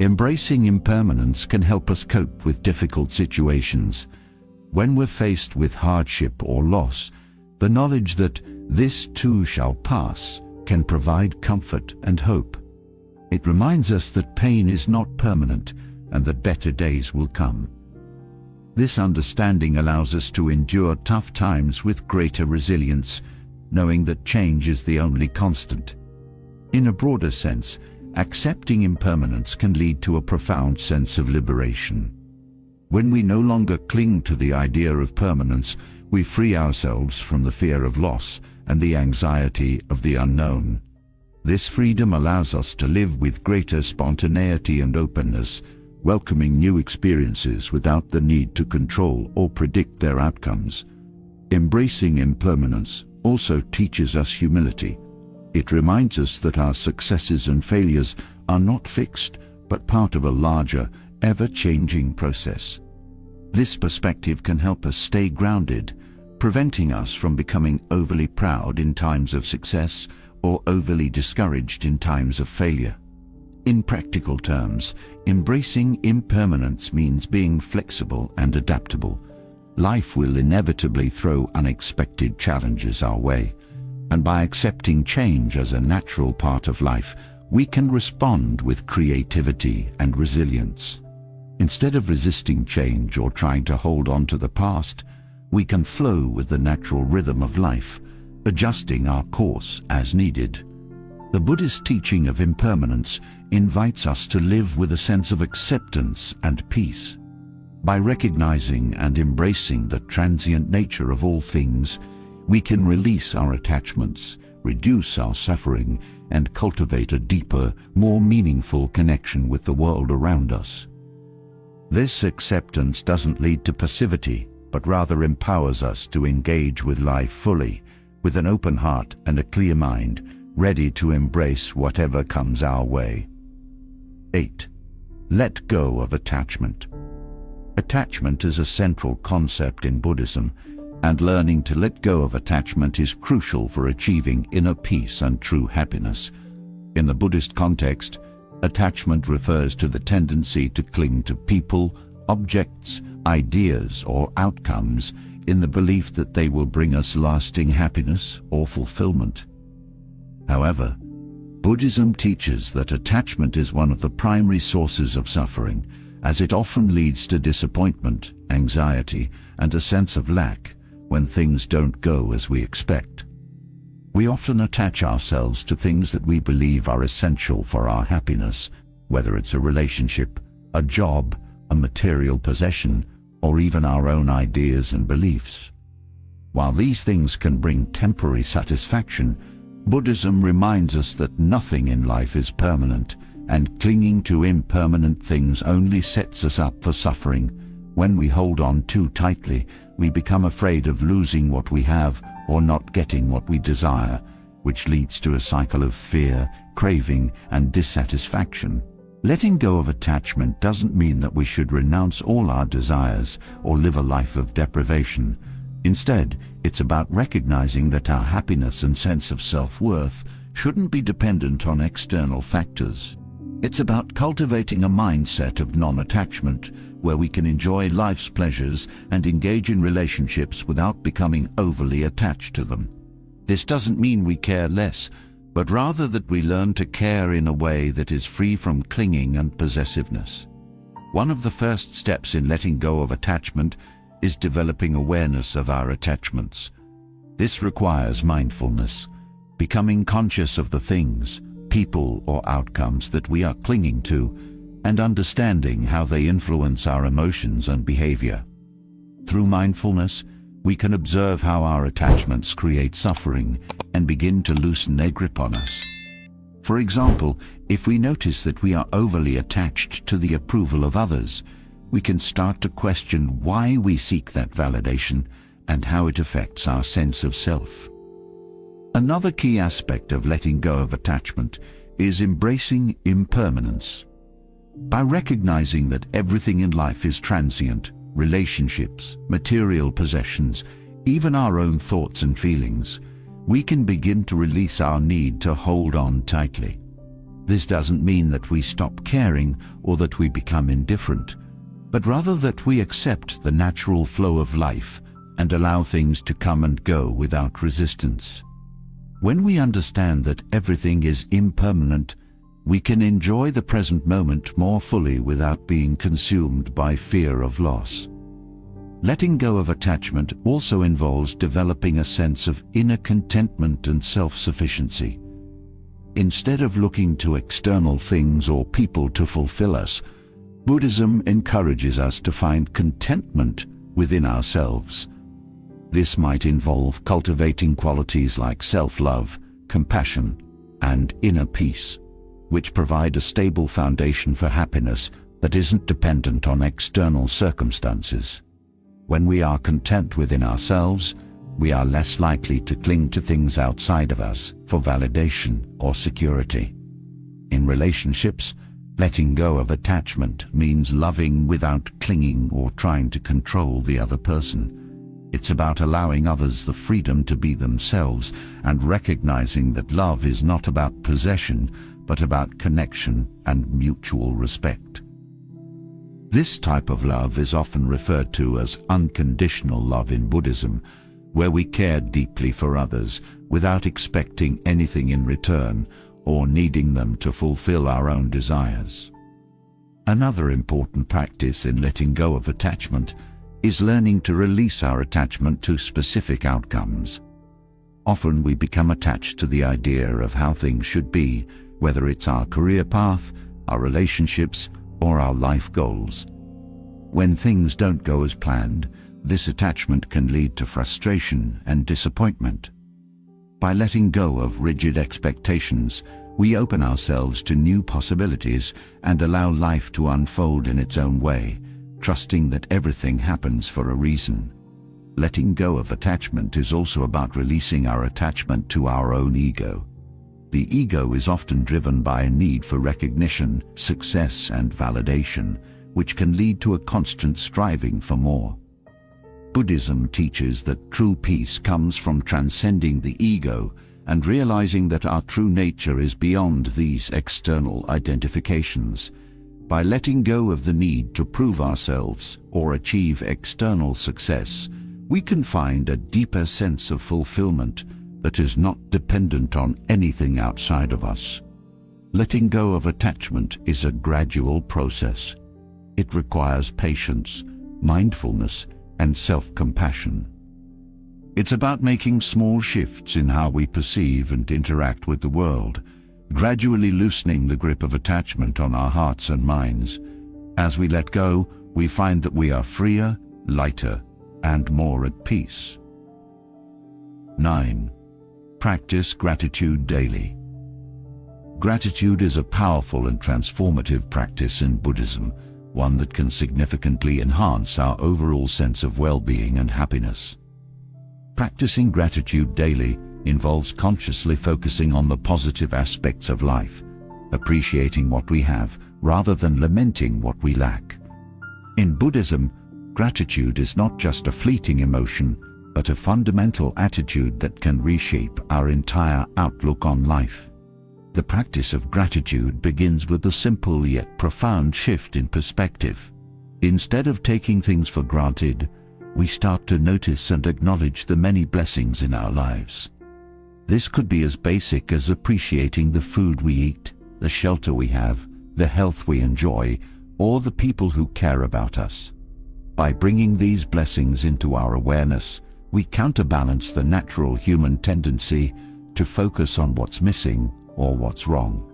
Embracing impermanence can help us cope with difficult situations. When we're faced with hardship or loss, the knowledge that this too shall pass can provide comfort and hope. It reminds us that pain is not permanent and that better days will come. This understanding allows us to endure tough times with greater resilience, knowing that change is the only constant. In a broader sense, accepting impermanence can lead to a profound sense of liberation. When we no longer cling to the idea of permanence, we free ourselves from the fear of loss and the anxiety of the unknown. This freedom allows us to live with greater spontaneity and openness, welcoming new experiences without the need to control or predict their outcomes. Embracing impermanence also teaches us humility. It reminds us that our successes and failures are not fixed, but part of a larger, ever-changing process. This perspective can help us stay grounded, preventing us from becoming overly proud in times of success or overly discouraged in times of failure. In practical terms, embracing impermanence means being flexible and adaptable. Life will inevitably throw unexpected challenges our way, and by accepting change as a natural part of life, we can respond with creativity and resilience. Instead of resisting change or trying to hold on to the past, we can flow with the natural rhythm of life, adjusting our course as needed. The Buddhist teaching of impermanence invites us to live with a sense of acceptance and peace. By recognizing and embracing the transient nature of all things, we can release our attachments, reduce our suffering, and cultivate a deeper, more meaningful connection with the world around us. This acceptance doesn't lead to passivity, but rather empowers us to engage with life fully, with an open heart and a clear mind, ready to embrace whatever comes our way. 8. Let go of attachment. Attachment is a central concept in Buddhism, and learning to let go of attachment is crucial for achieving inner peace and true happiness. In the Buddhist context, attachment refers to the tendency to cling to people, objects, ideas, or outcomes in the belief that they will bring us lasting happiness or fulfillment. However, Buddhism teaches that attachment is one of the primary sources of suffering, as it often leads to disappointment, anxiety, and a sense of lack when things don't go as we expect. We often attach ourselves to things that we believe are essential for our happiness, whether it's a relationship, a job, a material possession, or even our own ideas and beliefs. While these things can bring temporary satisfaction, Buddhism reminds us that nothing in life is permanent, and clinging to impermanent things only sets us up for suffering. When we hold on too tightly, we become afraid of losing what we have or not getting what we desire, which leads to a cycle of fear, craving, and dissatisfaction. Letting go of attachment doesn't mean that we should renounce all our desires or live a life of deprivation. Instead, it's about recognizing that our happiness and sense of self-worth shouldn't be dependent on external factors. It's about cultivating a mindset of non-attachment, where we can enjoy life's pleasures and engage in relationships without becoming overly attached to them. This doesn't mean we care less, but rather that we learn to care in a way that is free from clinging and possessiveness. One of the first steps in letting go of attachment is developing awareness of our attachments. This requires mindfulness, becoming conscious of the things, people, or outcomes that we are clinging to, and understanding how they influence our emotions and behavior. Through mindfulness, we can observe how our attachments create suffering and begin to loosen their grip on us. For example, if we notice that we are overly attached to the approval of others, we can start to question why we seek that validation and how it affects our sense of self. Another key aspect of letting go of attachment is embracing impermanence. By recognizing that everything in life is transient, relationships, material possessions, even our own thoughts and feelings, we can begin to release our need to hold on tightly. This doesn't mean that we stop caring or that we become indifferent, but rather that we accept the natural flow of life and allow things to come and go without resistance. When we understand that everything is impermanent, we can enjoy the present moment more fully without being consumed by fear of loss. Letting go of attachment also involves developing a sense of inner contentment and self-sufficiency. Instead of looking to external things or people to fulfill us, Buddhism encourages us to find contentment within ourselves. This might involve cultivating qualities like self-love, compassion, and inner peace, which provide a stable foundation for happiness that isn't dependent on external circumstances. When we are content within ourselves, we are less likely to cling to things outside of us for validation or security. In relationships, letting go of attachment means loving without clinging or trying to control the other person. It's about allowing others the freedom to be themselves and recognizing that love is not about possession, but about connection and mutual respect. This type of love is often referred to as unconditional love in Buddhism, where we care deeply for others without expecting anything in return or needing them to fulfill our own desires. Another important practice in letting go of attachment is learning to release our attachment to specific outcomes. Often we become attached to the idea of how things should be, whether it's our career path, our relationships, or our life goals. When things don't go as planned, this attachment can lead to frustration and disappointment. By letting go of rigid expectations, we open ourselves to new possibilities and allow life to unfold in its own way, trusting that everything happens for a reason. Letting go of attachment is also about releasing our attachment to our own ego. The ego is often driven by a need for recognition, success, and validation, which can lead to a constant striving for more. Buddhism teaches that true peace comes from transcending the ego and realizing that our true nature is beyond these external identifications. By letting go of the need to prove ourselves or achieve external success, we can find a deeper sense of fulfillment that is not dependent on anything outside of us. Letting go of attachment is a gradual process. It requires patience, mindfulness, and self-compassion. It's about making small shifts in how we perceive and interact with the world, gradually loosening the grip of attachment on our hearts and minds. As we let go, we find that we are freer, lighter, and more at peace. 9. Practice gratitude daily. Gratitude is a powerful and transformative practice in Buddhism, one that can significantly enhance our overall sense of well-being and happiness. Practicing gratitude daily involves consciously focusing on the positive aspects of life, appreciating what we have rather than lamenting what we lack. In Buddhism, gratitude is not just a fleeting emotion, but a fundamental attitude that can reshape our entire outlook on life. The practice of gratitude begins with a simple yet profound shift in perspective. Instead of taking things for granted, we start to notice and acknowledge the many blessings in our lives. This could be as basic as appreciating the food we eat, the shelter we have, the health we enjoy, or the people who care about us. By bringing these blessings into our awareness, we counterbalance the natural human tendency to focus on what's missing or what's wrong.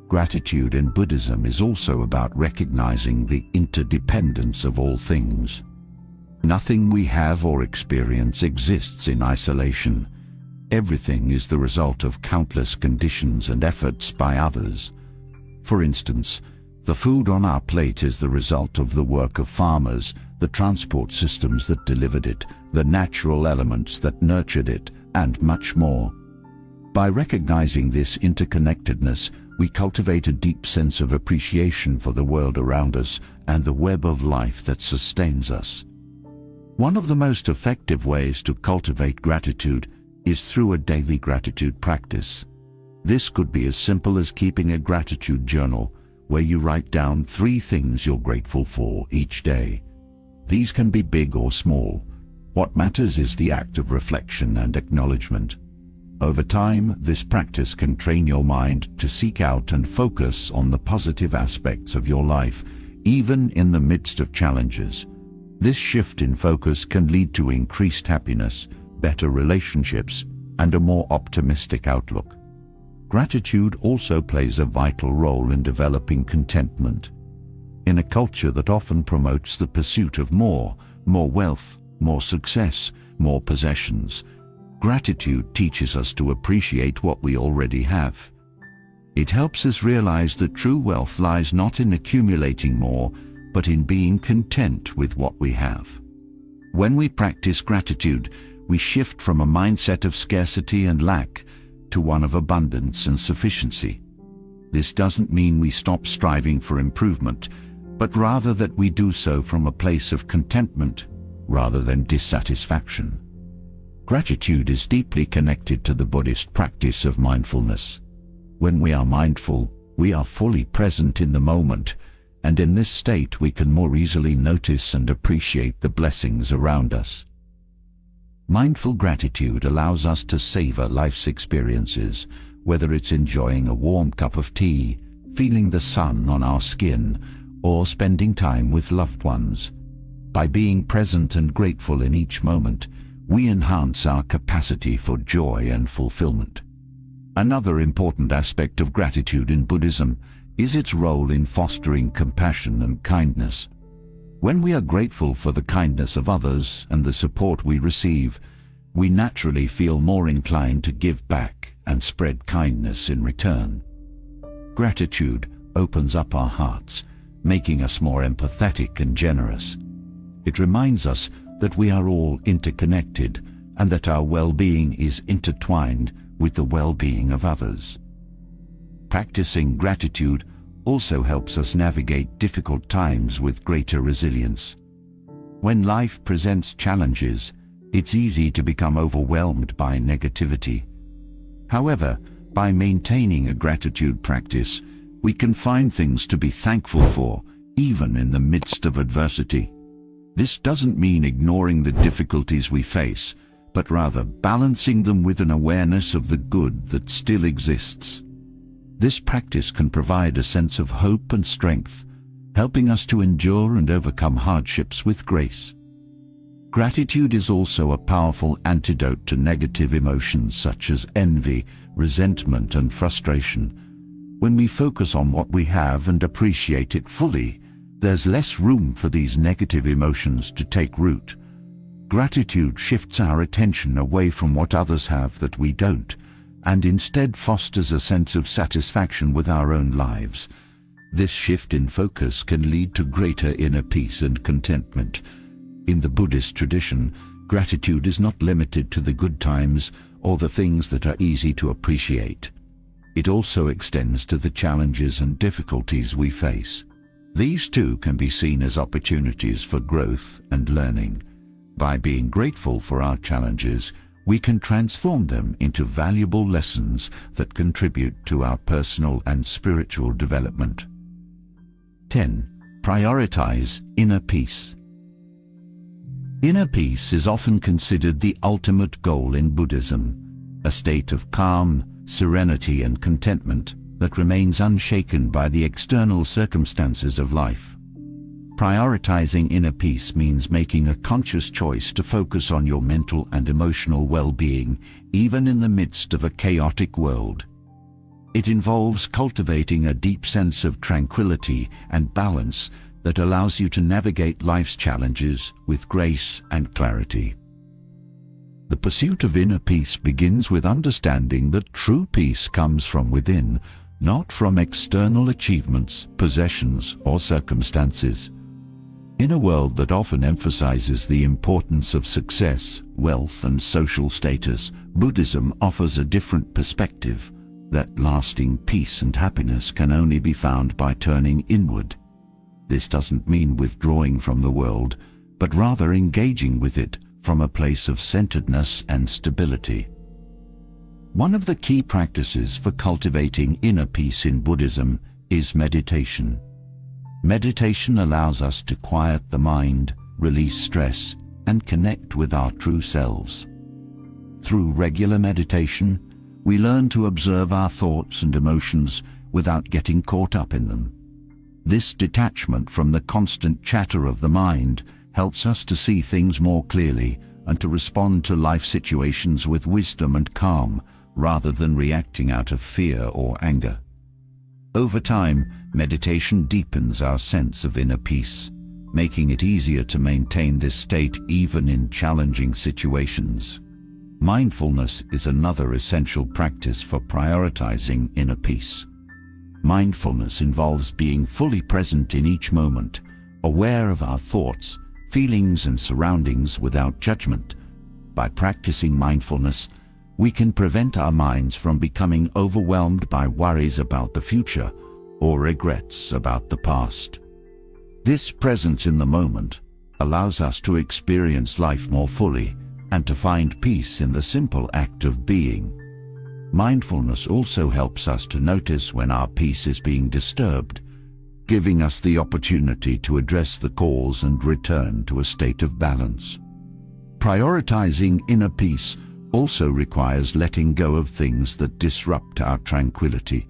Gratitude in Buddhism is also about recognizing the interdependence of all things. Nothing we have or experience exists in isolation. Everything is the result of countless conditions and efforts by others. For instance, the food on our plate is the result of the work of farmers, the transport systems that delivered it, the natural elements that nurtured it, and much more. By recognizing this interconnectedness, we cultivate a deep sense of appreciation for the world around us and the web of life that sustains us. One of the most effective ways to cultivate gratitude is through a daily gratitude practice. This could be as simple as keeping a gratitude journal where you write down 3 things you're grateful for each day. These can be big or small. What matters is the act of reflection and acknowledgement. Over time, this practice can train your mind to seek out and focus on the positive aspects of your life, even in the midst of challenges. This shift in focus can lead to increased happiness, better relationships, and a more optimistic outlook. Gratitude also plays a vital role in developing contentment. In a culture that often promotes the pursuit of more wealth, more success, more possessions, gratitude teaches us to appreciate what we already have. It helps us realize that true wealth lies not in accumulating more, but in being content with what we have. When we practice gratitude, we shift from a mindset of scarcity and lack to one of abundance and sufficiency. This doesn't mean we stop striving for improvement, but rather that we do so from a place of contentment rather than dissatisfaction. Gratitude is deeply connected to the Buddhist practice of mindfulness. When we are mindful, we are fully present in the moment, and in this state we can more easily notice and appreciate the blessings around us. Mindful gratitude allows us to savor life's experiences, whether it's enjoying a warm cup of tea, feeling the sun on our skin, or spending time with loved ones. By being present and grateful in each moment, we enhance our capacity for joy and fulfillment. Another important aspect of gratitude in Buddhism is its role in fostering compassion and kindness. When we are grateful for the kindness of others and the support we receive, we naturally feel more inclined to give back and spread kindness in return. Gratitude opens up our hearts, making us more empathetic and generous. It reminds us that we are all interconnected and that our well-being is intertwined with the well-being of others. Practicing gratitude also helps us navigate difficult times with greater resilience. When life presents challenges, it's easy to become overwhelmed by negativity. However, by maintaining a gratitude practice, we can find things to be thankful for, even in the midst of adversity. This doesn't mean ignoring the difficulties we face, but rather balancing them with an awareness of the good that still exists. This practice can provide a sense of hope and strength, helping us to endure and overcome hardships with grace. Gratitude is also a powerful antidote to negative emotions such as envy, resentment, and frustration. When we focus on what we have and appreciate it fully, there's less room for these negative emotions to take root. Gratitude shifts our attention away from what others have that we don't, and instead fosters a sense of satisfaction with our own lives. This shift in focus can lead to greater inner peace and contentment. In the Buddhist tradition, gratitude is not limited to the good times or the things that are easy to appreciate. It also extends to the challenges and difficulties we face. These too can be seen as opportunities for growth and learning. By being grateful for our challenges, we can transform them into valuable lessons that contribute to our personal and spiritual development. 10. Prioritize inner peace. Inner peace is often considered the ultimate goal in Buddhism, a state of calm, serenity, and contentment that remains unshaken by the external circumstances of life. Prioritizing inner peace means making a conscious choice to focus on your mental and emotional well-being, even in the midst of a chaotic world. It involves cultivating a deep sense of tranquility and balance that allows you to navigate life's challenges with grace and clarity. The pursuit of inner peace begins with understanding that true peace comes from within, not from external achievements, possessions, or circumstances. In a world that often emphasizes the importance of success, wealth, and social status, Buddhism offers a different perspective, that lasting peace and happiness can only be found by turning inward. This doesn't mean withdrawing from the world, but rather engaging with it from a place of centeredness and stability. One of the key practices for cultivating inner peace in Buddhism is meditation. Meditation allows us to quiet the mind, release stress, and connect with our true selves. Through regular meditation, we learn to observe our thoughts and emotions without getting caught up in them. This detachment from the constant chatter of the mind helps us to see things more clearly and to respond to life situations with wisdom and calm, rather than reacting out of fear or anger. Over time, meditation deepens our sense of inner peace, making it easier to maintain this state even in challenging situations. Mindfulness is another essential practice for prioritizing inner peace. Mindfulness involves being fully present in each moment, aware of our thoughts, feelings and surroundings without judgment. By practicing mindfulness, we can prevent our minds from becoming overwhelmed by worries about the future or regrets about the past. This presence in the moment allows us to experience life more fully and to find peace in the simple act of being. Mindfulness also helps us to notice when our peace is being disturbed, giving us the opportunity to address the cause and return to a state of balance. Prioritizing inner peace also requires letting go of things that disrupt our tranquility.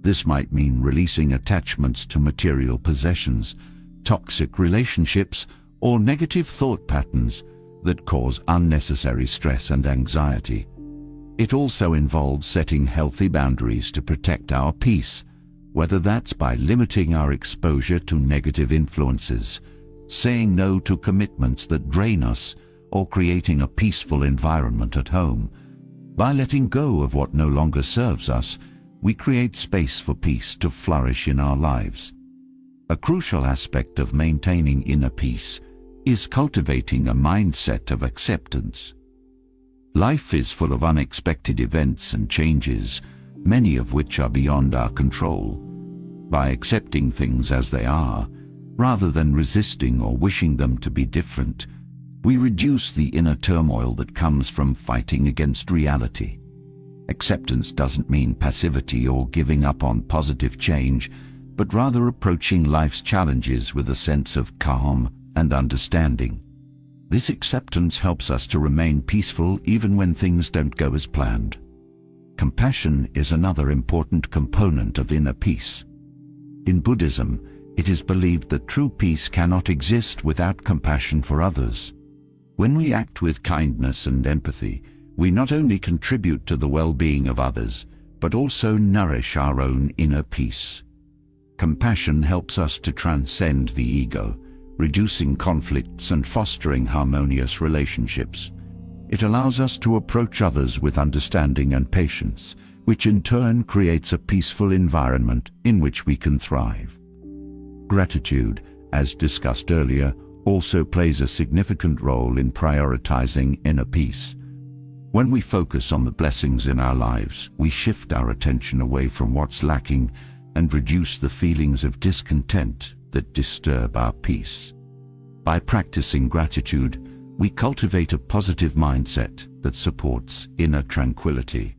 This might mean releasing attachments to material possessions, toxic relationships, or negative thought patterns that cause unnecessary stress and anxiety. It also involves setting healthy boundaries to protect our peace, whether that's by limiting our exposure to negative influences, saying no to commitments that drain us, or creating a peaceful environment at home. By letting go of what no longer serves us, we create space for peace to flourish in our lives. A crucial aspect of maintaining inner peace is cultivating a mindset of acceptance. Life is full of unexpected events and changes, many of which are beyond our control. By accepting things as they are, rather than resisting or wishing them to be different, we reduce the inner turmoil that comes from fighting against reality. Acceptance doesn't mean passivity or giving up on positive change, but rather approaching life's challenges with a sense of calm and understanding. This acceptance helps us to remain peaceful even when things don't go as planned. Compassion is another important component of inner peace. In Buddhism, it is believed that true peace cannot exist without compassion for others. When we act with kindness and empathy, we not only contribute to the well-being of others, but also nourish our own inner peace. Compassion helps us to transcend the ego, reducing conflicts and fostering harmonious relationships. It allows us to approach others with understanding and patience, which in turn creates a peaceful environment in which we can thrive. Gratitude, as discussed earlier, also plays a significant role in prioritizing inner peace. When we focus on the blessings in our lives, we shift our attention away from what's lacking and reduce the feelings of discontent that disturb our peace. By practicing gratitude, we cultivate a positive mindset that supports inner tranquility.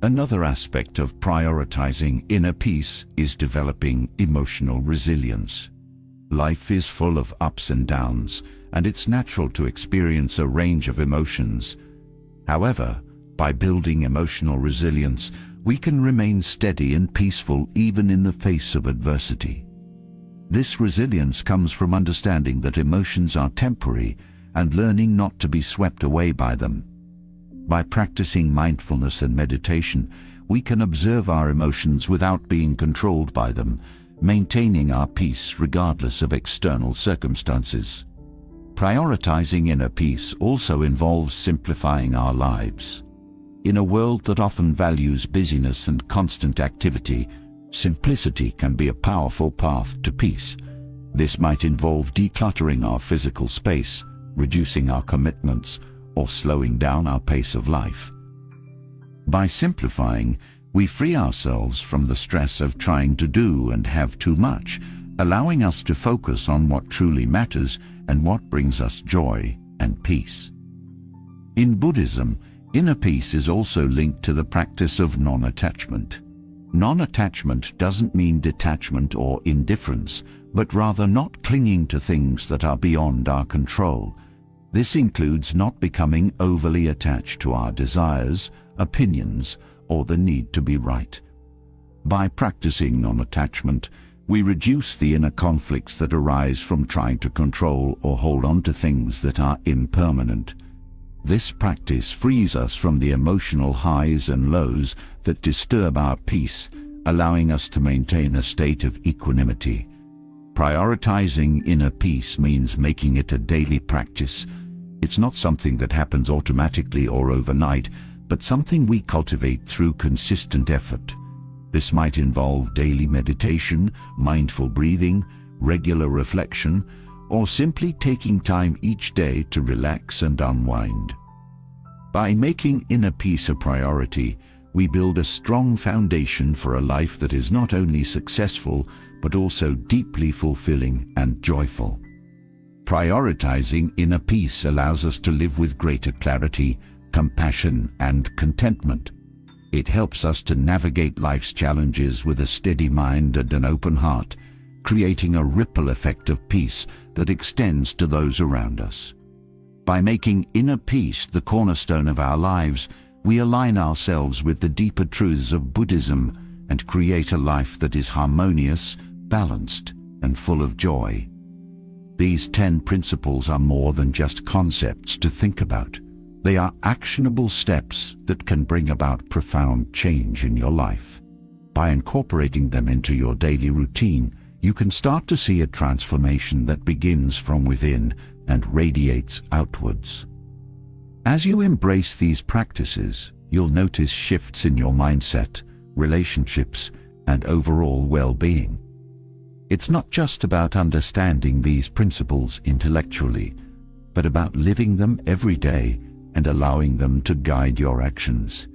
Another aspect of prioritizing inner peace is developing emotional resilience. Life is full of ups and downs, and it's natural to experience a range of emotions. However, by building emotional resilience, we can remain steady and peaceful even in the face of adversity. This resilience comes from understanding that emotions are temporary and learning not to be swept away by them. By practicing mindfulness and meditation, we can observe our emotions without being controlled by them, maintaining our peace regardless of external circumstances. Prioritizing inner peace also involves simplifying our lives. In a world that often values busyness and constant activity, simplicity can be a powerful path to peace. This might involve decluttering our physical space, reducing our commitments, or slowing down our pace of life. By simplifying, we free ourselves from the stress of trying to do and have too much, allowing us to focus on what truly matters and what brings us joy and peace. In Buddhism, inner peace is also linked to the practice of non-attachment. Non-attachment doesn't mean detachment or indifference, but rather not clinging to things that are beyond our control. This includes not becoming overly attached to our desires, opinions, or the need to be right. By practicing non-attachment, we reduce the inner conflicts that arise from trying to control or hold on to things that are impermanent. This practice frees us from the emotional highs and lows that disturb our peace, allowing us to maintain a state of equanimity. Prioritizing inner peace means making it a daily practice. It's not something that happens automatically or overnight, but something we cultivate through consistent effort. This might involve daily meditation, mindful breathing, regular reflection, or simply taking time each day to relax and unwind. By making inner peace a priority, we build a strong foundation for a life that is not only successful, but also deeply fulfilling and joyful. Prioritizing inner peace allows us to live with greater clarity, compassion, and contentment. It helps us to navigate life's challenges with a steady mind and an open heart, creating a ripple effect of peace that extends to those around us. By making inner peace the cornerstone of our lives, we align ourselves with the deeper truths of Buddhism and create a life that is harmonious, balanced, and full of joy. These 10 principles are more than just concepts to think about. They are actionable steps that can bring about profound change in your life. By incorporating them into your daily routine, you can start to see a transformation that begins from within and radiates outwards. As you embrace these practices, you'll notice shifts in your mindset, relationships, and overall well-being. It's not just about understanding these principles intellectually, but about living them every day and allowing them to guide your actions.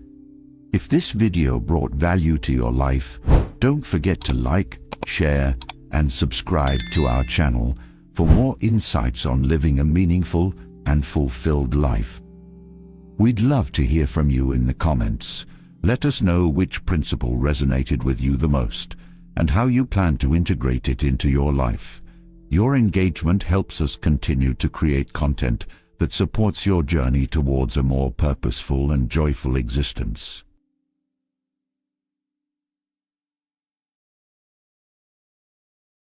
If this video brought value to your life, don't forget to like, share, and subscribe to our channel for more insights on living a meaningful and fulfilled life. We'd love to hear from you in the comments. Let us know which principle resonated with you the most and how you plan to integrate it into your life. Your engagement helps us continue to create content that supports your journey towards a more purposeful and joyful existence.